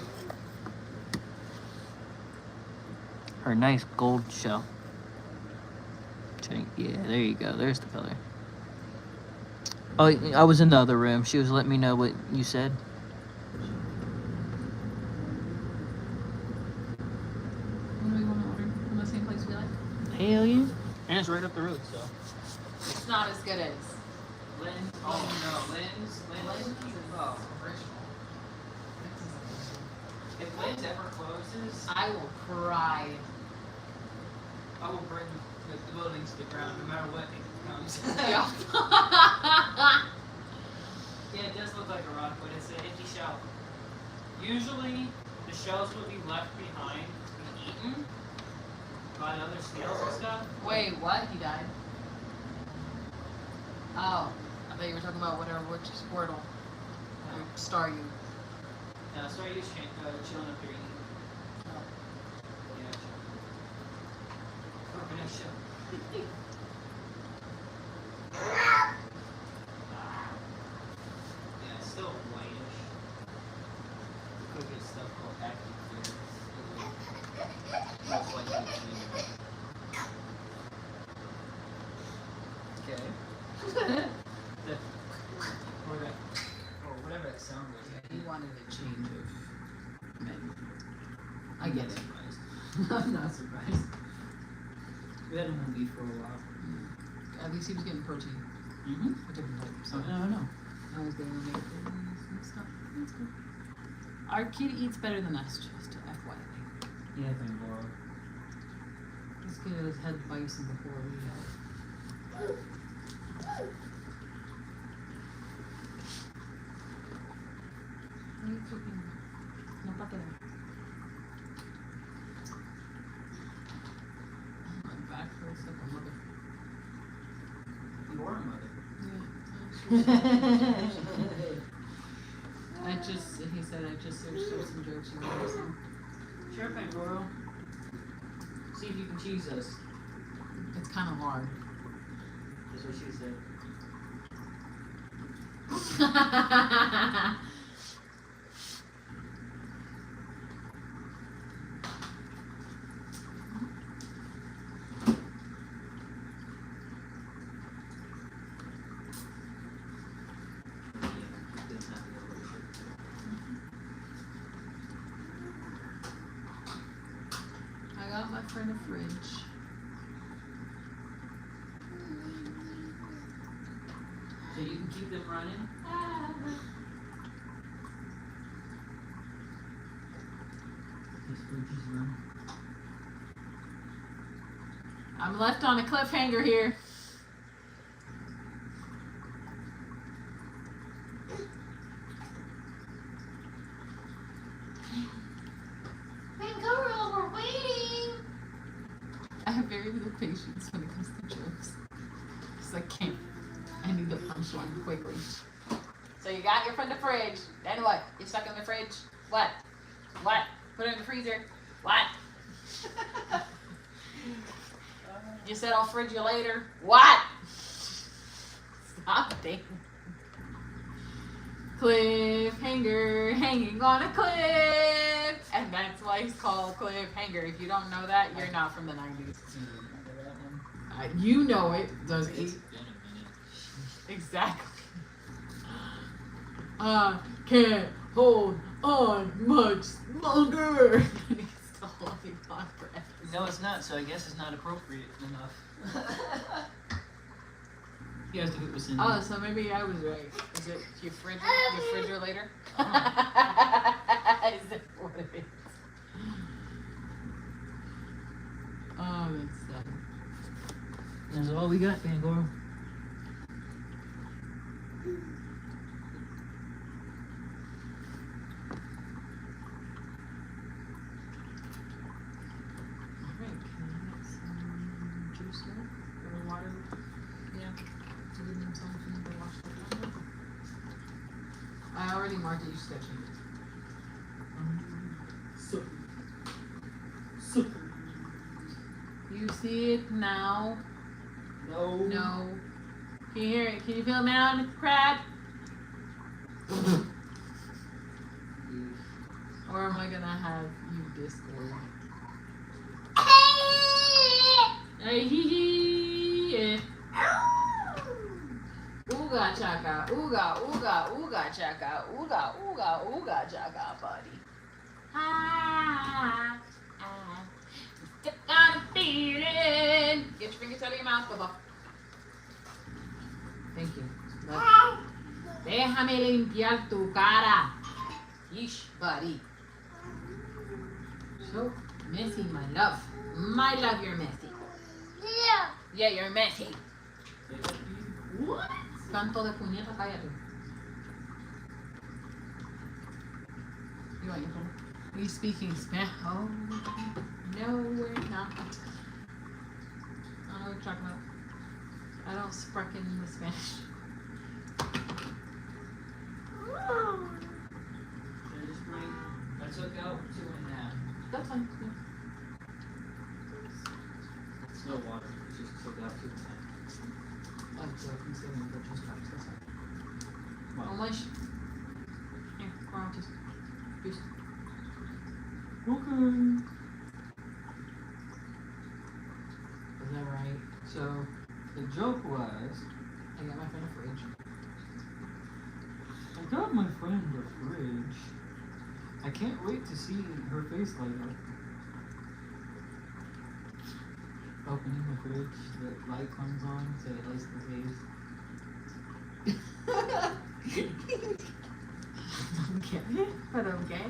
Her nice gold shell. Yeah, there you go. There's the color. Oh, I was in the other room. She was letting me know what you said. What do we want to order? From the same place we like? Hell yeah. And it's right up the road, so. It's not as good as Lynn's. Oh, no. Lynn's. Oh, original. If Lynn's ever closes, I will cry. I will bring the building to the ground no matter what comes. Yeah. Yeah, it does look like a rock, but it's an empty shell. Usually, the shells will be left behind to be eaten by the other snails and stuff. Wait, what? He died? Oh, I thought you were talking about whatever, which Squirtle. Or Staryu. No, Staryu's chilling up here eating. Oh. Yeah, chill. Open up shell. Yeah, it's still whitish. Could get stuff called active clear. Most likely clear. Okay. Or that, or whatever that sound was. He wanted a change of men. I get it. Surprised. I'm not surprised. We had him on beef for a while. At least he was getting protein. Mm-hmm. I took him like So, no. I was getting omega 3s and stuff. That's good. Our kid eats better than us, just FYI. Yeah, thank Laura. This kid has had bison before we have. What are you cooking? No papel. My back hurts like a mother. You are a mother. He said I just searched up some jokes you want some. Sure thing, Laura. See if you can cheese us. It's kind of hard. That's what she said. I got my friend a fridge. So you can keep them running? This fridge is running. I'm left on a cliffhanger here. Girl, we're waiting. I have very little patience when it comes to jokes. Because I can't. I need the punchline quickly. So you got your friend the fridge. Then what? You stuck in the fridge? What? What? Put it in the freezer? What? You said I'll fridge you later? What? Stop it. Cliffhanger, hanging on a cliff. And That's why he's called Cliffhanger. If you don't know that, you're not from the 90s. Remember that one? You know it, does he? It's been a minute. Exactly. I can't hold on much longer. He's still holding on forever. No, it's not, so I guess it's not appropriate enough. He has to put this in. Oh, so maybe I was right. Is it your refrigerator? Oh. Is that what it is? Oh, that's sad. That's all we got, Fangor. Alright, can I get some juice now? Or water? Yeah. To give them something to wash the down. I already marked it, you just gotta change it. So. You see it now? No. No. Can you hear it? Can you feel it now, crab? Or am I gonna have you Discord? Hey, hee hee. Yeah. Ooga chaka, ooga, ooga, ooga chaka, ooga, ooga, ooga chaka, buddy. Ah, ah. Step on a feeling. Get your fingers out of your mouth, Bubba. Thank you. Déjame limpiar tu cara. Yeesh, buddy. So messy, my love. My love, you're messy. Yeah, you're messy. What? Canto de puñeta, cállate. You want your phone? Are you speaking Spanish? Oh, no, we're not. I don't know what you're talking about. I don't speak in the Spanish. I took out 2.5. That's fine. Yeah. It's no water. It's just took out 2.5. I'm joking, so I'm going to just try to Wow. How much? Here, grab this. Juice. Okay. Is that right? So, the joke was, I got my friend a fridge. I got my friend a fridge. I can't wait to see her face light up. Opening the fridge, the light comes on, so it lights the face. Don't get it, but okay.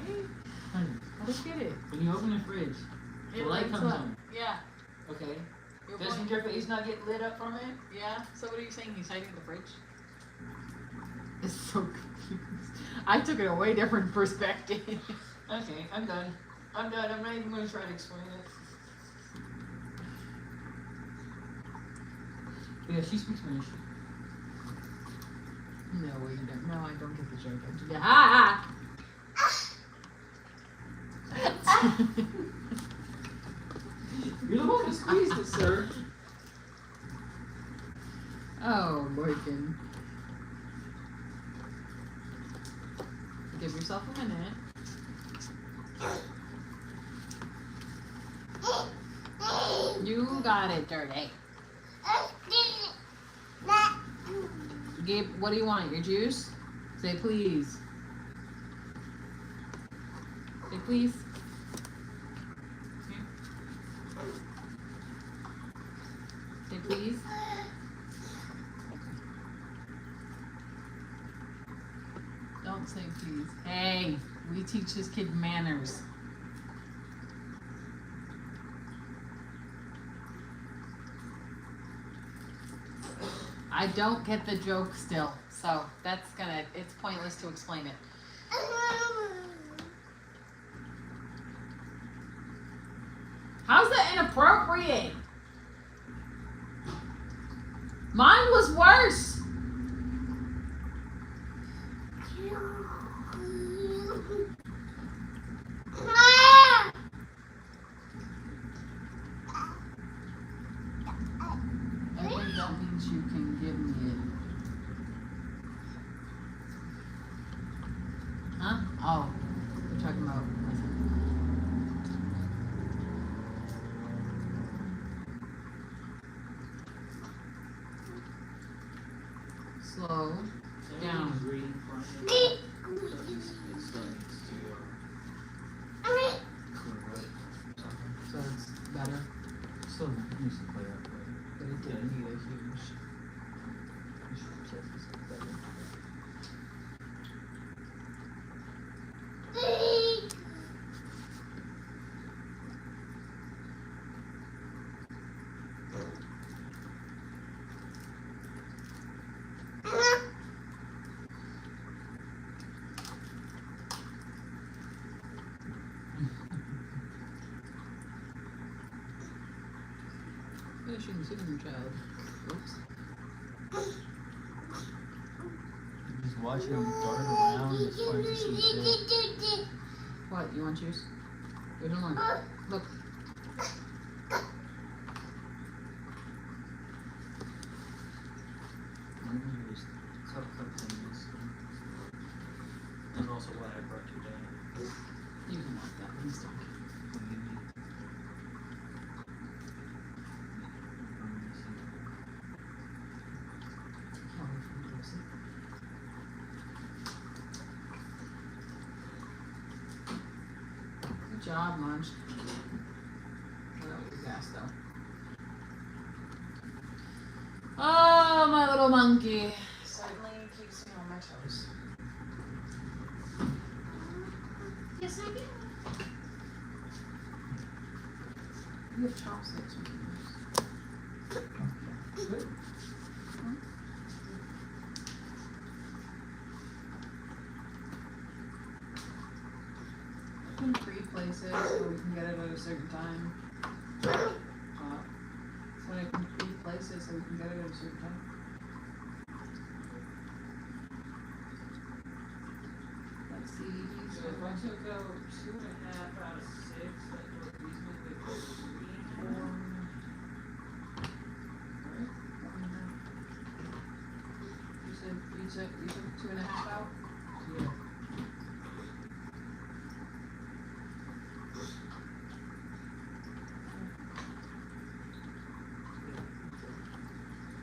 Honey, I don't get it. when you open the fridge, the light lights comes up. on. Yeah. Okay. Your Doesn't point. your face not get lit up from it? Yeah. So what are you saying? He's hiding the fridge? It's so confused. I took it a way different perspective. Okay, I'm done. I'm done. I'm not even going to try to explain it. But yeah, she speaks Spanish. No, you don't. No, I don't get the joke. Yeah. Ah! You're the one who squeezed it, sir. Oh, Morgan. Give yourself a minute. You got it, Dirty. Gabe, what do you want? Your juice? Say please. Say please. Here. Say please. Don't say please. Hey, we teach this kid manners. I don't get the joke still, so it's pointless to explain it. How's that inappropriate? Mine was worse. I think that means you can give me it. Huh? Oh, you're talking about. slow down. Green front end. It's starting to clear up something. So it's better, Still needs to clear up, but it didn't need a huge. Finishing sitting child. Oops. Just watching them dart around is fun to see too. What? You want juice? There's one. Look. Just cut things. And also what I brought today. You can want that. He's talking. Good job, Lunch. Well, that was fast though. Oh, my little monkey. Certainly keeps me on my toes. Yes, I do. You have chopsticks. We can use. Good. In 3 places so we can get it at a certain time. So I can 3 places so we can get it at a certain time. Let's see. So if I took out 2.5 out of 6, that would reasonably go 3, 4. Right? You took 2.5 out? Yeah.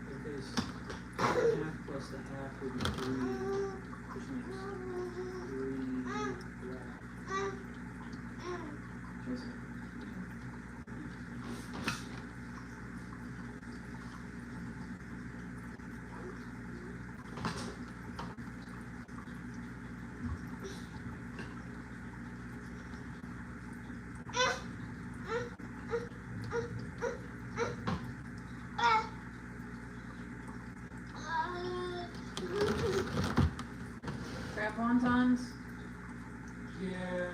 Because 1/2 plus the half would be 3, which makes 3 left. Grab wontons. Yeah.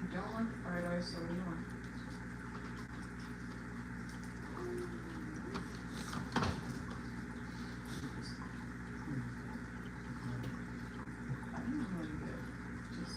You don't want fried rice, so what do you want? I don't know what to get. Just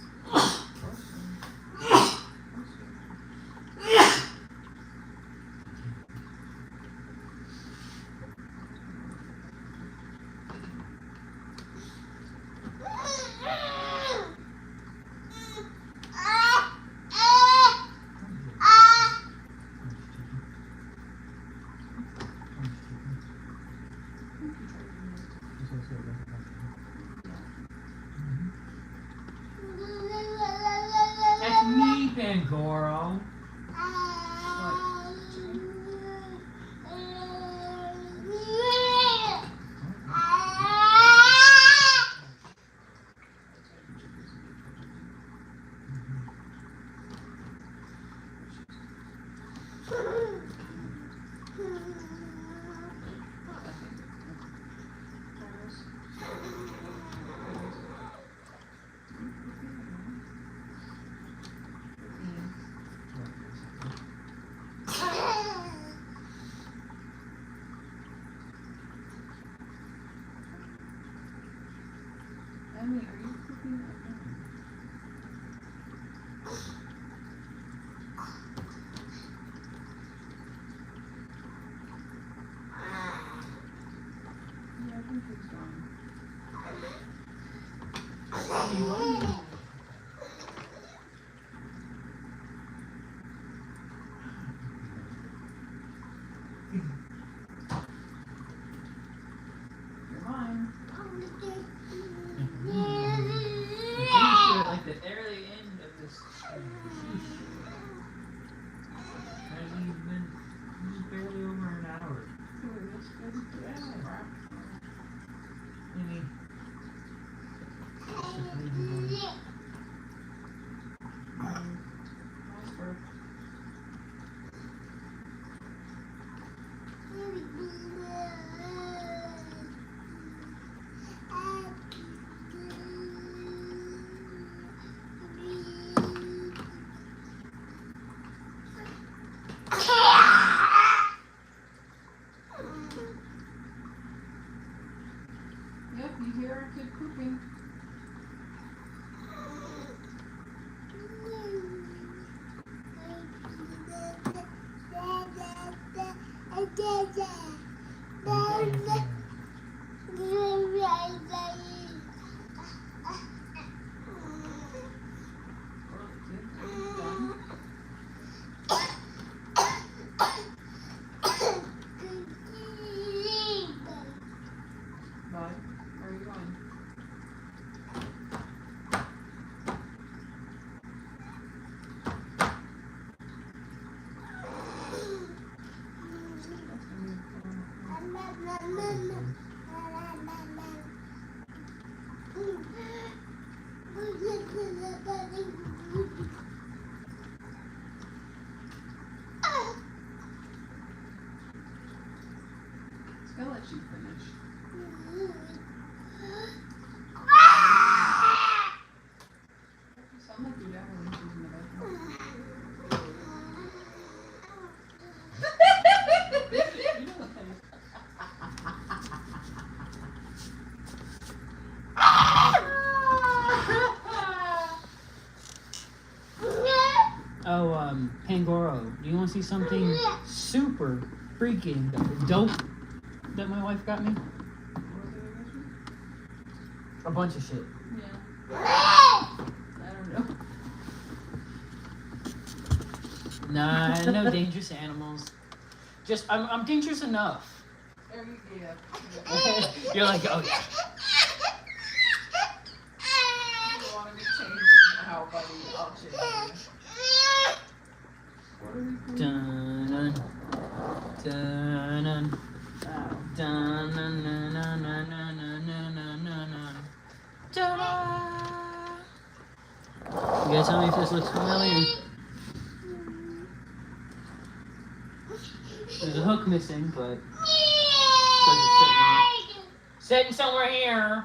That's me, Pangoro. what? Chicken? Yeah, I think he's gone. You're mine. Like the early end of this. It's barely over an hour. That's good. Yeah. Maybe. Nice work. Yep, you hear our kid pooping. Bye. Where are you going? It's gonna let you finish. You sound like your dad when she's in the bedroom. You know what that is. Oh, Pangoro, do you want to see something super freaking dope that my wife got me? A bunch of shit. Yeah. I don't know. Nah, no dangerous animals. Just, I'm dangerous enough. There you go. You're like, oh yeah. You wanted to change how buddy I'll change you. What are we doing? Dun dun dun Oh. dun dun dun dun dun dun dun dun dun. Ta-da! You guys tell me if this looks familiar. There's a hook missing, but sitting somewhere here.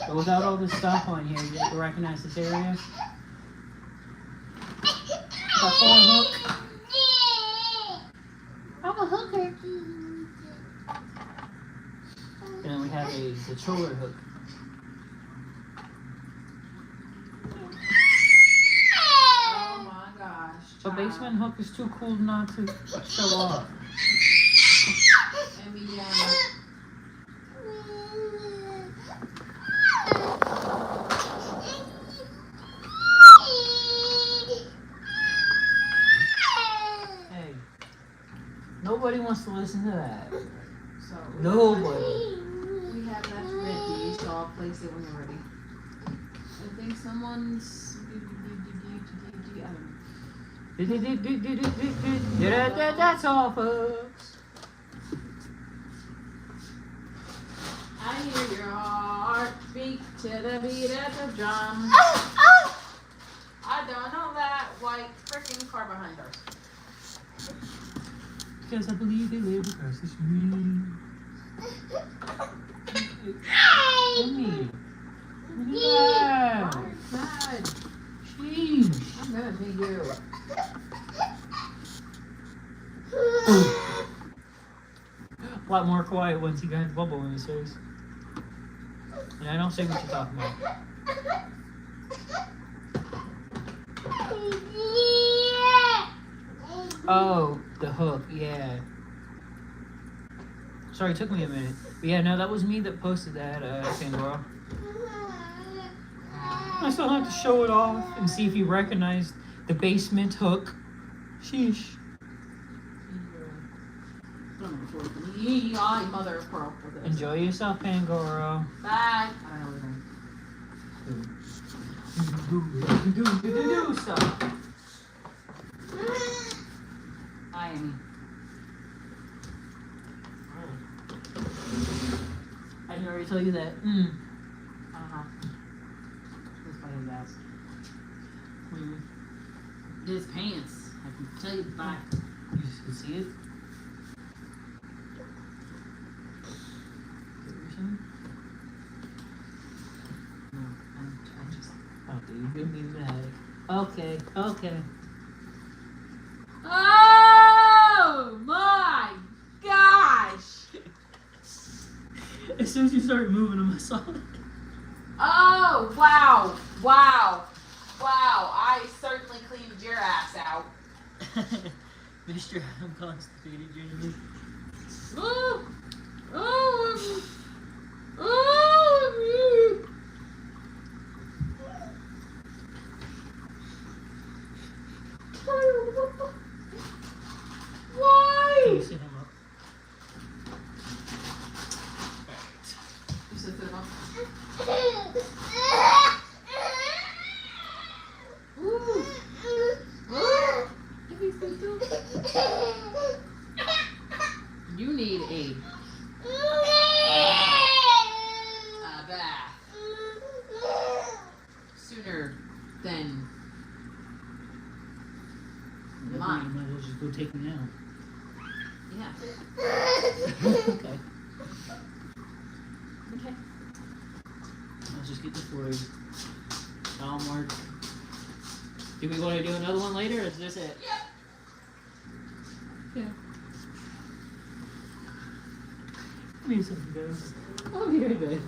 But without all this stuff on here, you have to recognize this area. The phone hook. I'm a hooker. And then we have the shoulder hook. Oh my gosh. But child. basement hook is too cool not to show off. And me down. Hey, nobody wants to listen to that. So Nobody. we have that ready, so I'll place it when you're ready. I think someone's I don't know. That's all, folks. I hear your heart beat to the beat of the drum. I don't know that white freaking car behind us. Because I believe they live across the street. Amy, look at that. God, Jeez. I'm gonna be you. Wow. lot more quiet once he got the bubble in his face. And I don't say what you're talking about. Oh, the hook, yeah. Sorry, it took me a minute. But yeah, no, that was me that posted that, Pandora. I still have to show it off and see if you recognize the basement hook. Sheesh. Mother of pearl. Enjoy yourself, Pangoro. Bye. I don't know Do stuff. Hi, Amy. I didn't already tell you that. Uh-huh. This by his ass. His pants. I can tell you the back. You can see it? No, I just... Okay, you're gonna be mad. Okay. Oh my gosh! As soon as you started moving them, I saw it. Oh, wow. I certainly cleaned your ass out. Mr. I'm constipated, generally. Ooh. Why? You sit him up. You sit him up. You need a bath sooner than You might as well just go take me out. yeah. Okay. Let's just get the fluid. Onward. Do we want to do another one later, or is this it? Yep. Yeah. Give me something, guys. I'll be right back.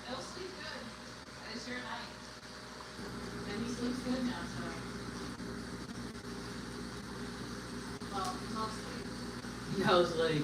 They'll sleep good. And it's your night. And he sleeps good now, so. Well, mostly. Yeah, I was like,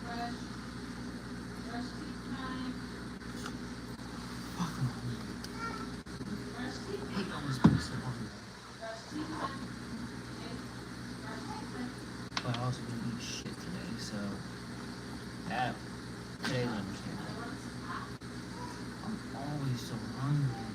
Brush. Brush teeth time. fucking Brush teeth. I hate almost being so hungry. Brush teeth time. Okay. Brush teeth time. But I also didn't eat shit today, so that today's understandable. I'm always so hungry.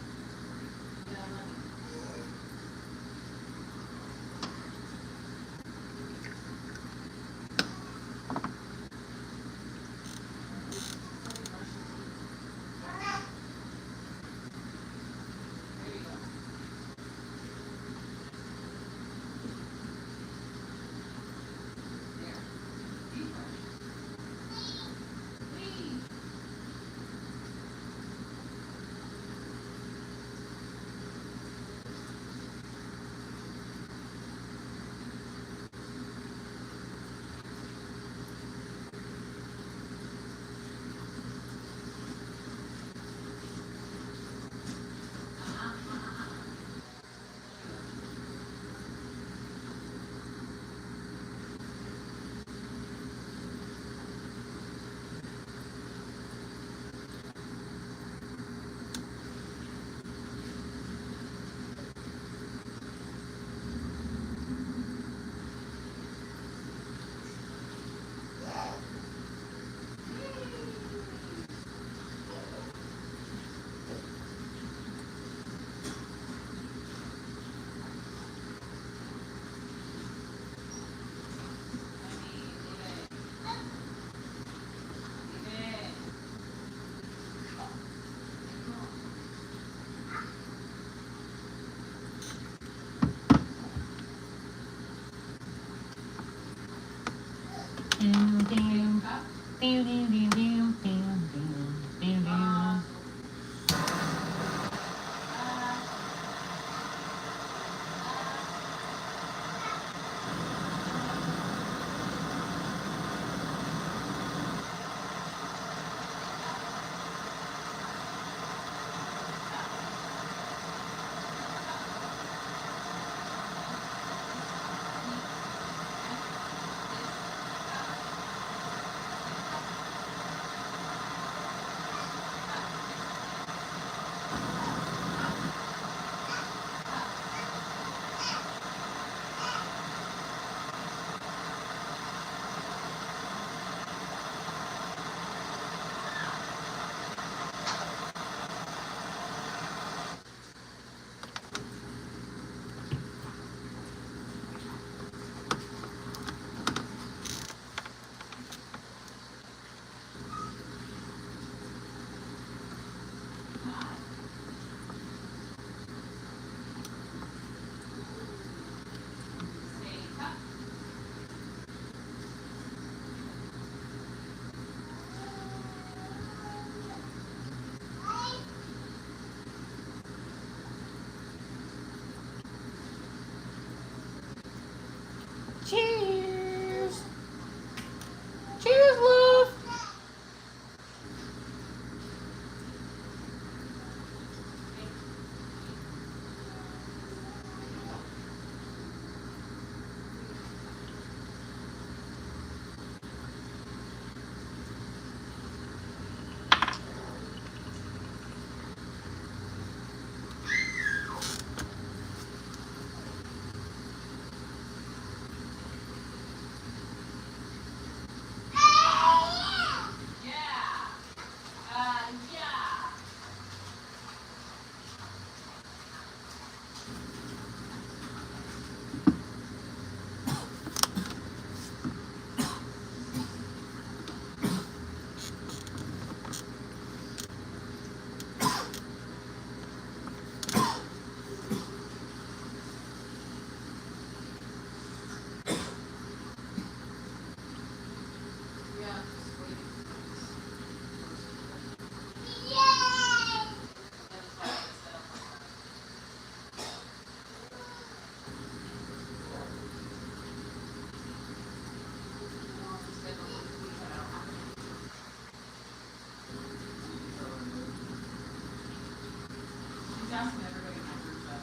asking everybody in my group chat.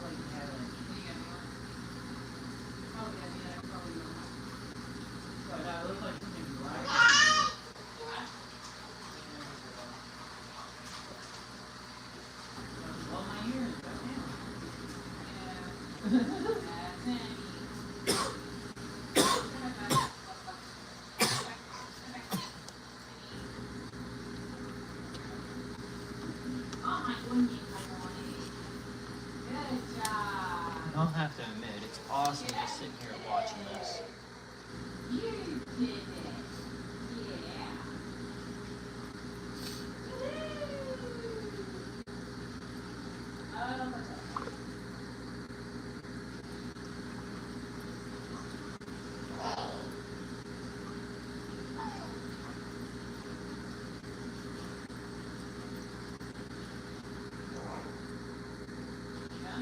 What do you get more? Oh, yeah, probably not. But that looks like something black. All my ears, goddamn. Good job. I'll have to admit, it's awesome just sitting here watching this. You did it. Yeah.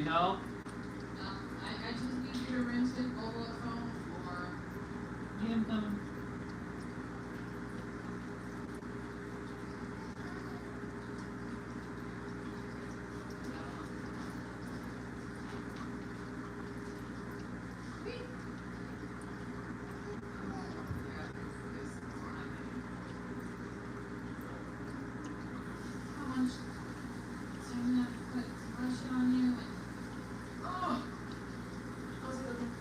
need help? I just need you to rinse this bowl of foam or... Yeah, I'm coming. So I'm gonna put lotion on you and... Oh! How's it looking?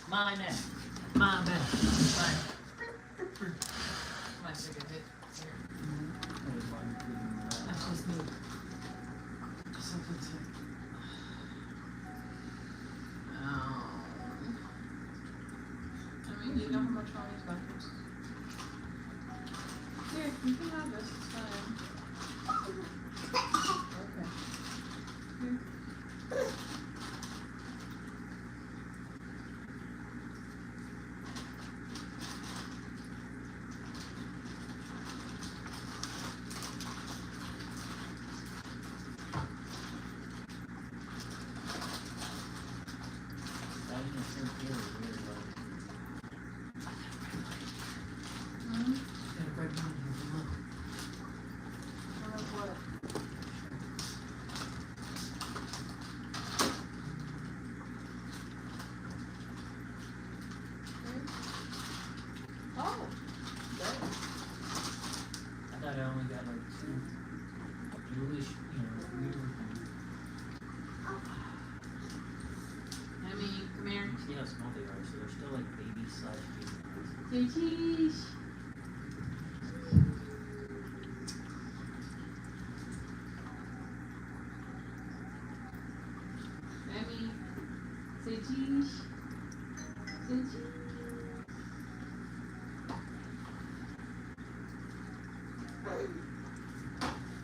My neck. My back. Mine. Might take a hit here. That's just me. Something to... I mean, you know how much wrong these bathrooms? Here, you can have this, it's fine. Okay. Here. I only got like 2 bluish, weird looking. Emmy, come here. See how small they are, so they're still like baby slash baby. Say cheese. Emmy, say cheese. Say cheese.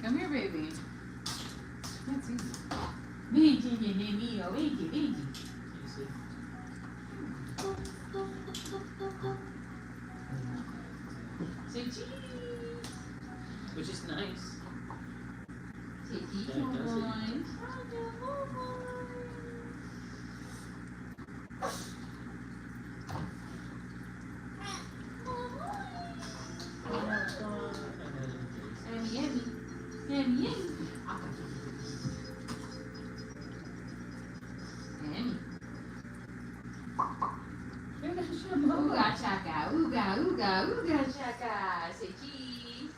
Come here, baby. That's easy. Baby, baby, oh, baby, baby. You see? Say cheese. Which is nice. Say cheese, That my does it. boy. Emmy, Emmy. Emmy, Emmy. Emmy. Ooga chaka, ooga, ooga, ooga chaka. Say cheese.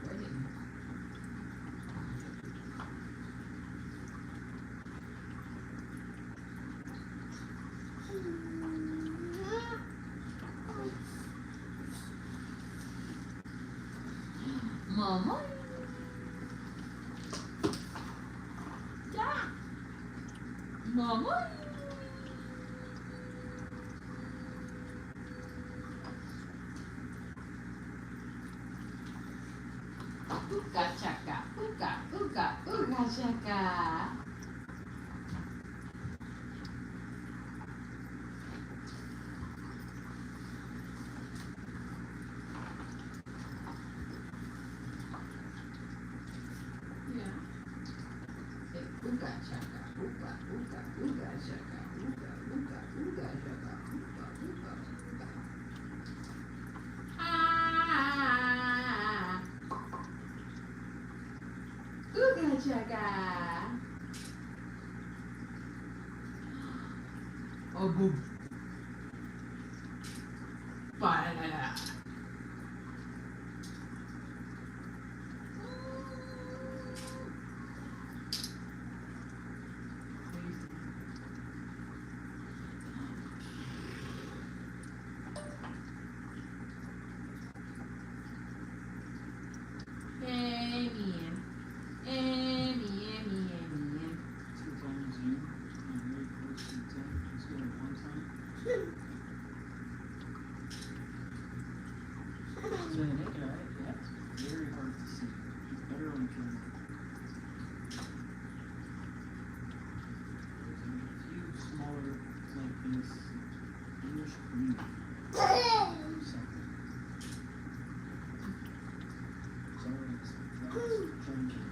Where did he? Mama. Yeah. Mama. Ooga chaka, ooga, ooga, ooga chaka. Yeah. Say ooga chaka, ooga, ooga, ooga chaka, ooga, ooga, ooga chaka, ooga, ooga, ooga. Ah. Ooga chaka. Oh, boom. Ba-da-da-da. Emmy, Emmy, Emmy, Emmy. So as long as you are very close to the tent, just go at one time. So the naked eye, yeah, it's very hard to see. It's better on camera. There's a few smaller, like this English breed. Something. Sorry, that's changing.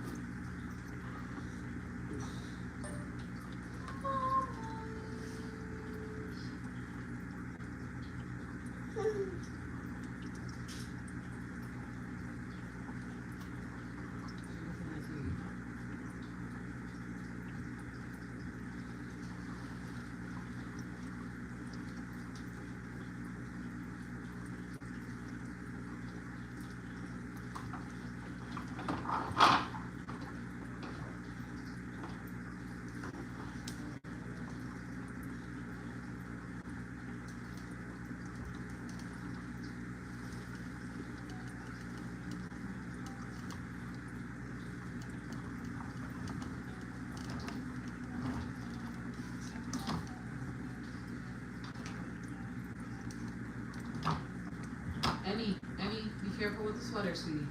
Emmy, Emmy, be careful with the sweater, sweetie.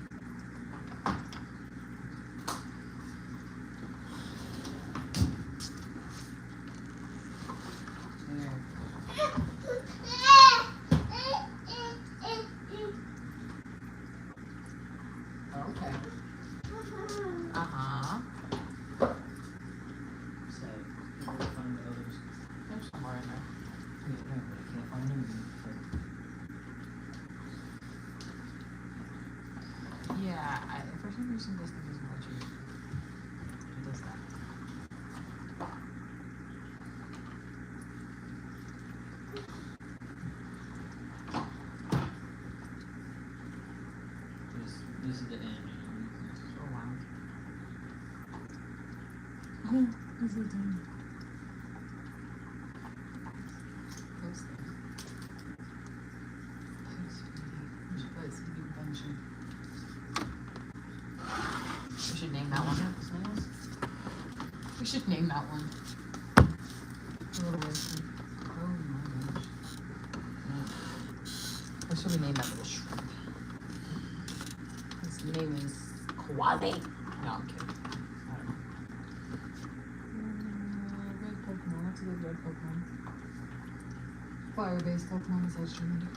Okay. Uh-huh. So, you gotta find the others. There's somewhere in there. Yeah, but I can't find them. Yeah, for some reason this thing doesn't let you. It does that. This is the end. Oh wow. Oh, this is the end. Post there. Post me. We should put speaking function. We should name that one. Snails? We should name that one. A little roasted. Oh my gosh. What should we name that little shrimp? His name is Quasi. No, I'm kidding. I don't know. Red Pokemon. That's a good red Pokemon. Fire-based Pokemon besides Charmander.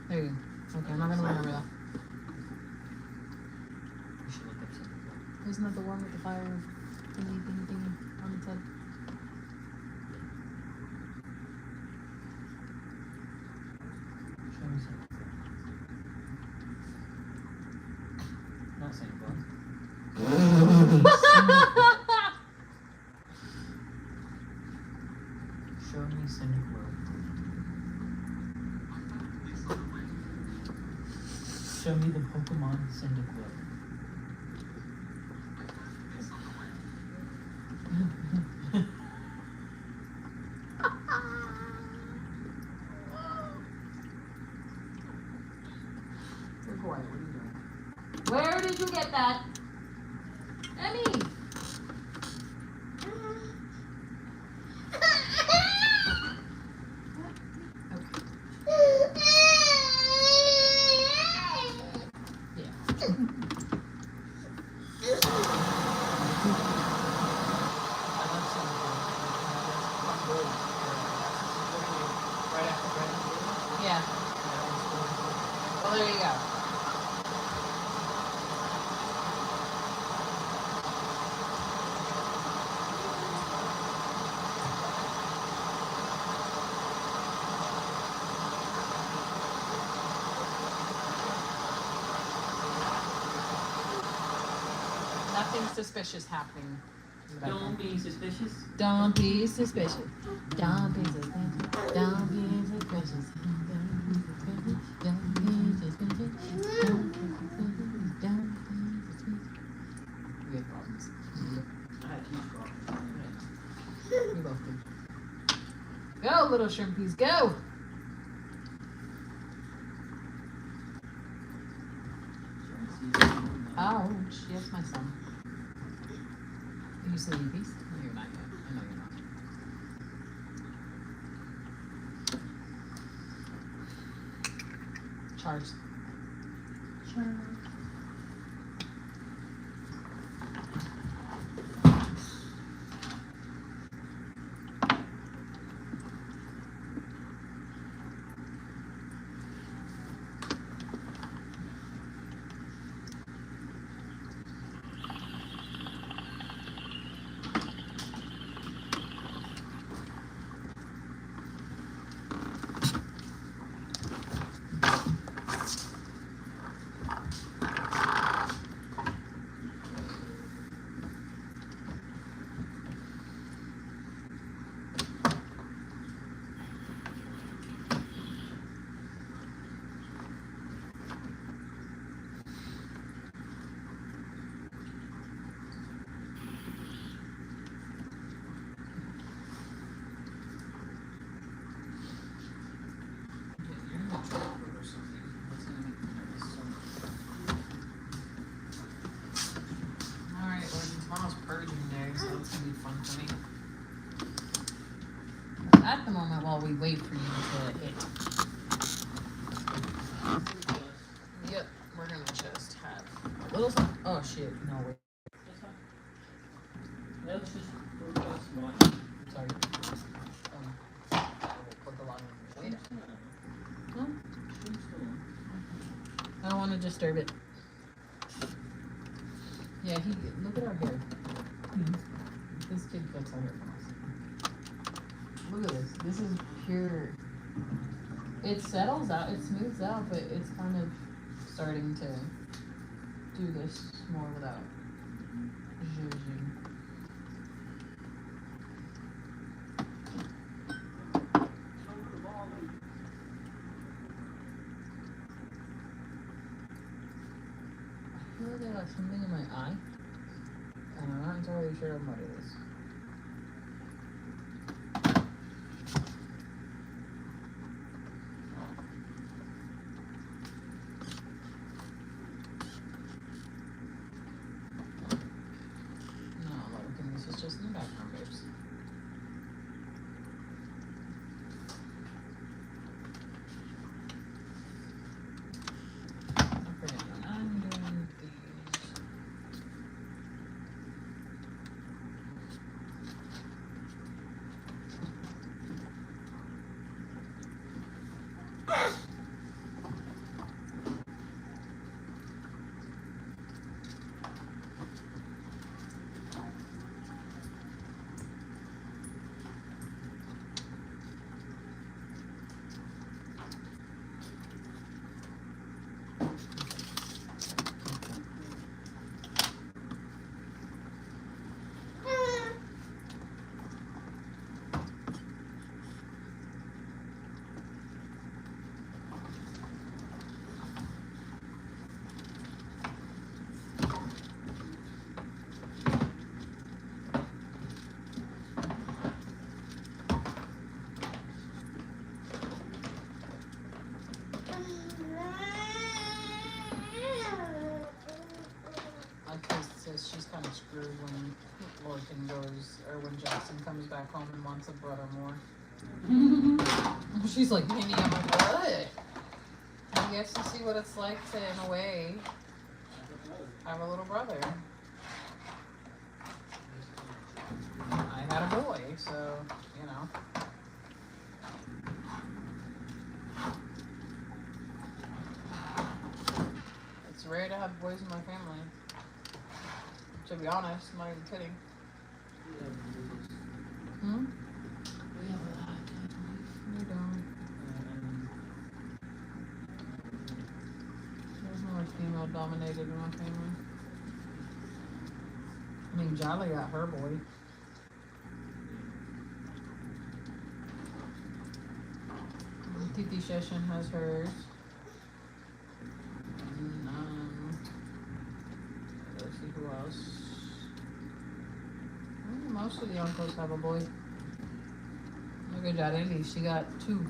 There you go. Okay, I'm not gonna remember that. We should look up something. Isn't that the one with the fire thingy on its head? Show me something. Not saying bug. Show me Cyndaquil. Show me the Pokemon Cyndaquil. You're quiet. What are you doing? Where did you get that? Emmy! Yeah. Well, there you go. Nothing suspicious happening. Don't be suspicious. Don't be suspicious. Don't be suspicious. Don't be suspicious. Don't be suspicious. We have problems. I had huge problems. We both do. Go, little shrimpies, go! Ouch, yes, my son. Are you sleepy? No, you're not yet. I know you're not. Charge. Alright, well, tomorrow's purging day, so it's gonna be fun for me. At the moment, while we wait for you to hit. Yep, we're gonna just have a little. Oh shit, no, wait. Let's just watch. Sorry. I will put the line in later. Huh? I don't want to disturb it. Yeah, look at our hair. This kid cuts our hair from us. Look at this. This is pure. It settles out, it smooths out, but it's kind of starting to do this more without zhuzhing. like I got something in my eye, and I'm not entirely sure what it is. No, look, this is just in the background, babes. Okay, I'm doing these. Says she's kind of screwed when Lorcan goes, or when Jackson comes back home and wants a brother more. She's like, Minnie, I'm like, what? He gets to see what it's like to, in a way, have a little brother. I had a boy, so, you know. It's rare to have boys in my family. To be honest, I'm not even kidding. Hmm? We have a lot. We don't. There's no like female dominated in my family. I mean, Jolly got her boy. Titi Sheshin has hers. And, let's see who else. Most of the uncles have a boy. Look at Jareli, she got 2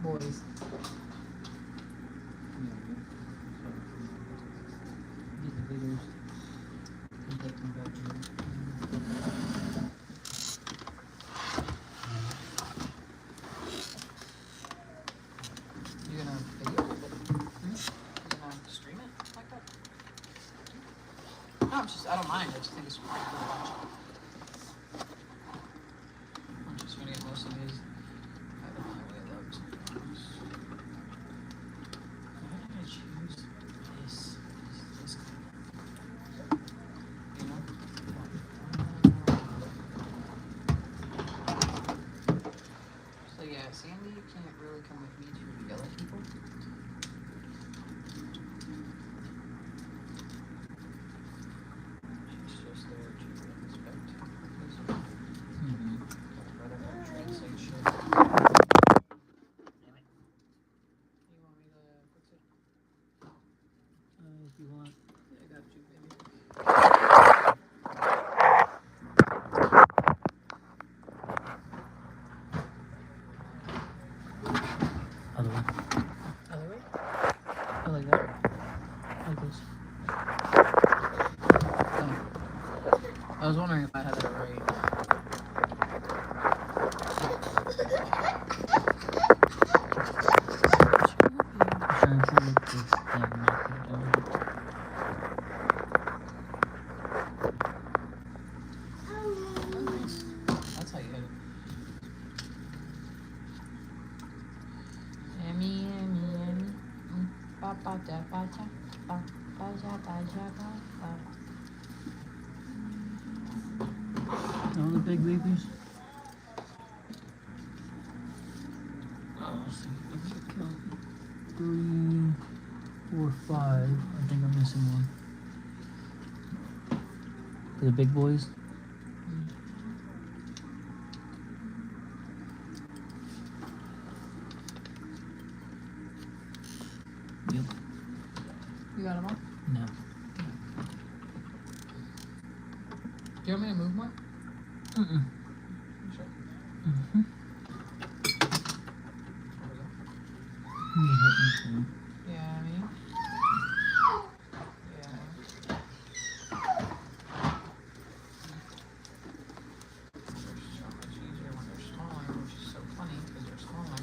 boys. Get the videos. Get them back here. You gonna video it? You gonna stream it like that? No, I don't mind. I just think it's pretty cool to watch. I'm just gonna get most of these out of my way, though, to be honest. Why did I choose this color? You know? So yeah, Sandy, you can't really come with me to yell at people. She's just there to inspect. Rather than translate shit. Damn it. You want me to fix it? If you want. Yeah, I got you, baby. Other way. Other way? I like that. Like this. I was wondering if I had it right. I'm trying to look this thing up and down. That's how you hit it. Emmy, Emmy, Emmy. Ba ba da ba ja, ba ba ja ba ja ba ba. All the big babies. Let's see. Let's count. 3, 4, 5. I think I'm missing one. The big boys. Yep. You got them all? No. Do you want me to move more? Mm-mm. Sure. Mm-hmm. You hit me too. Yeah, me. Yeah. They're so much easier when they're smaller, which is so funny because they're smaller.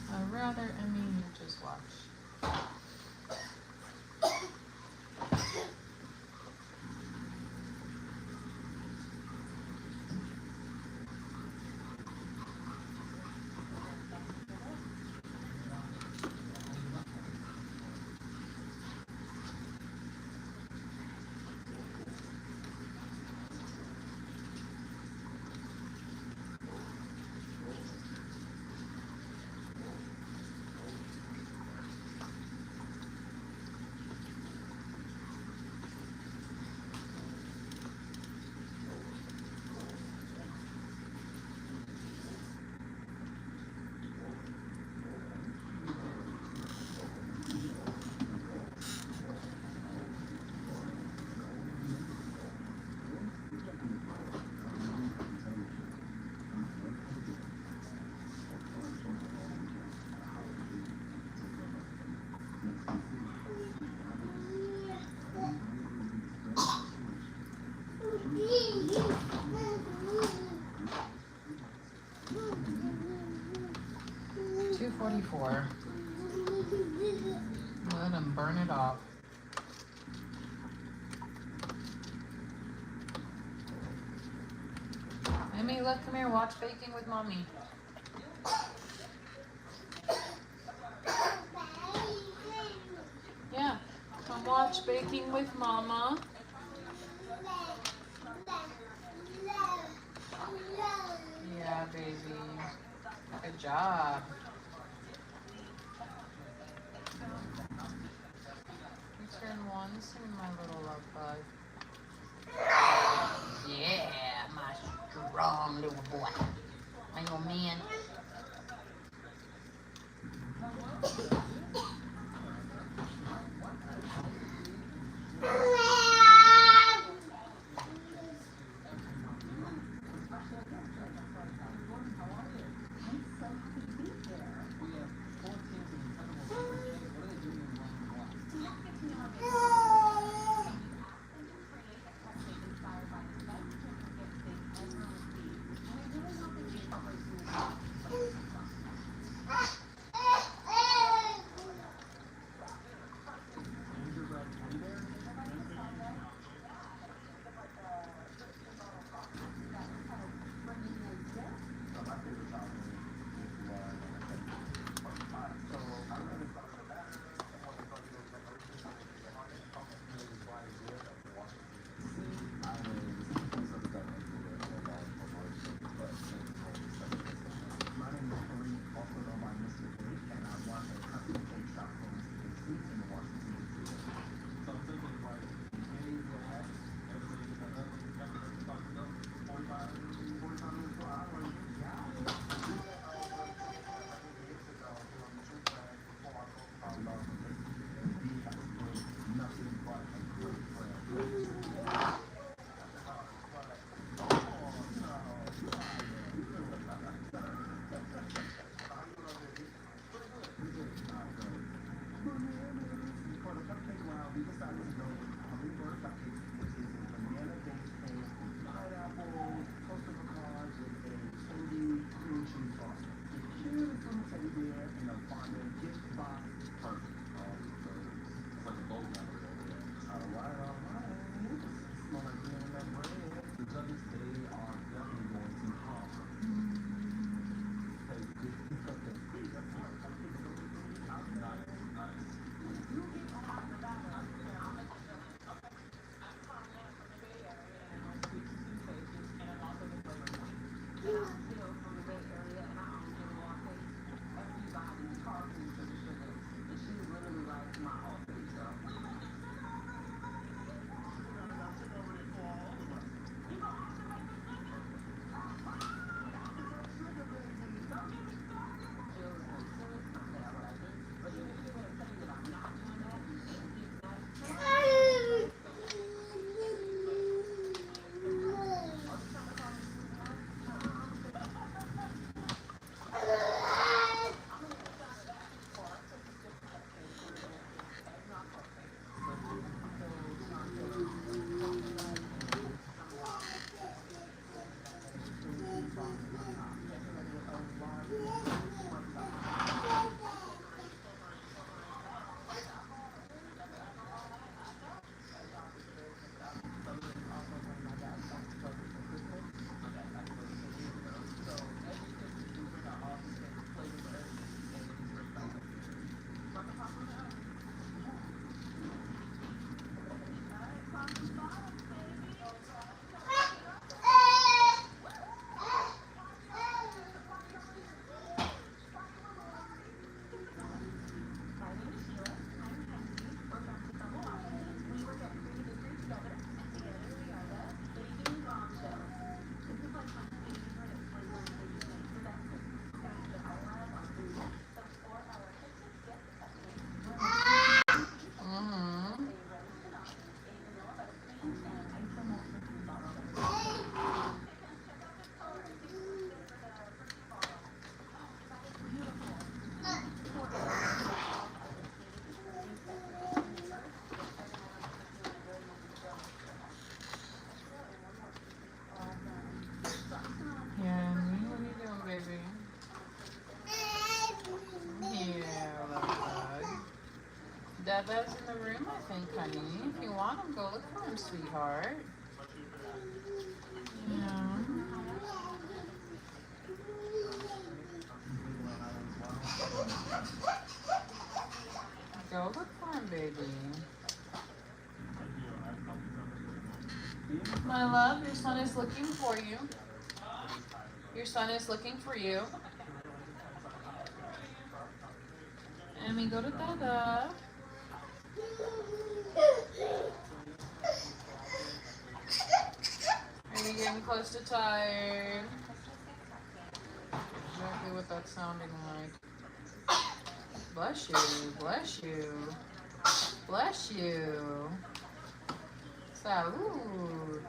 I'd rather, you just watch. 2:44. Let them burn it off. Emmy, look, come here, watch Baking with Mommy. Yeah, come watch Baking with Mama. Yeah, baby. Good job. You turn one, see my little love bug. Yeah, my strong little boy. My little man. Dada's in the room, I think, honey. If you want him, go look for him, sweetheart. Yeah. Go look for him, baby. My love, your son is looking for you. Your son is looking for you. And we go to Dada. Are you getting close to tired? Exactly what that's sounding like. Bless you, bless you, bless you. Salud.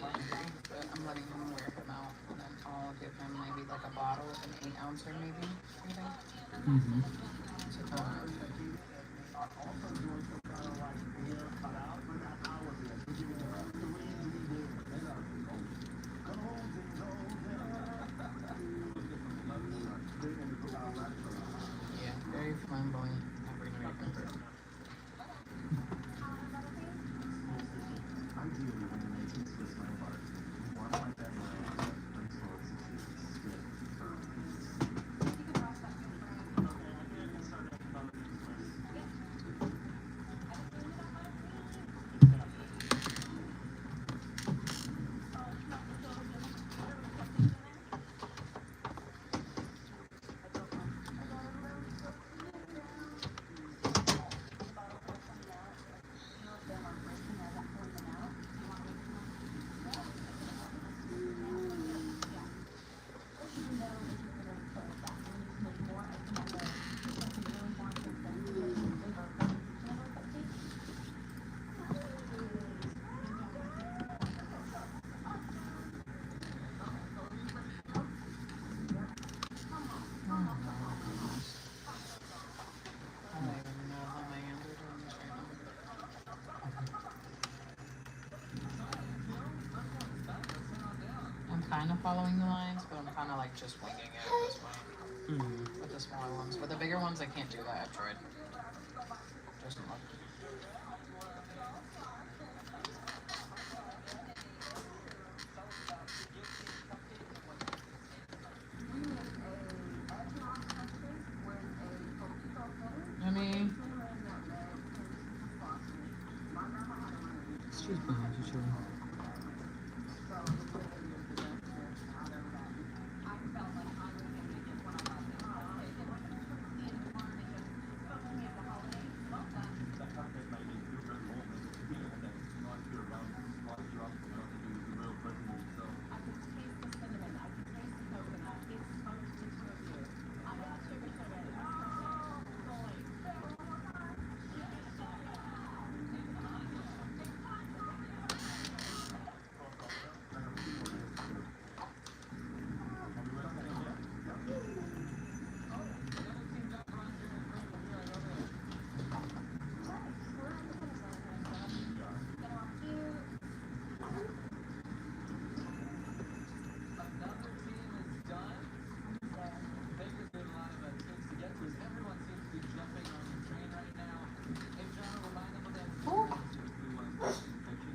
But I'm letting him wear him out, and then I'll give him maybe like a bottle of an 8-ouncer, maybe. You think? Mm-hmm. Yeah, very flamboyant. following the lines, but I'm kind of like just winging it at this point with the smaller ones. With the bigger ones, I can't do that. I've tried. Doesn't work. I mean, It's just behind each other.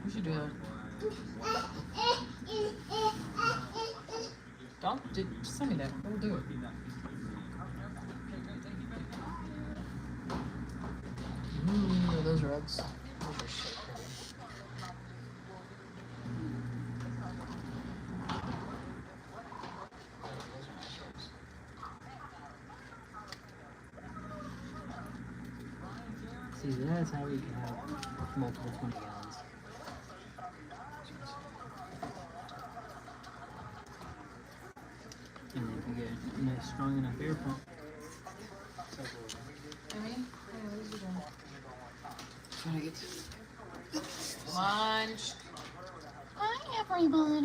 we should do that. Just send me that. We'll do it. Ooh, those rugs. Those are so pretty. Those are nice rugs. See, that's how we can have multiple 20 gallons. And then if you get a nice strong enough air pump. I mean, hey, what is he doing? Trying to get lunch. Hi, everybody.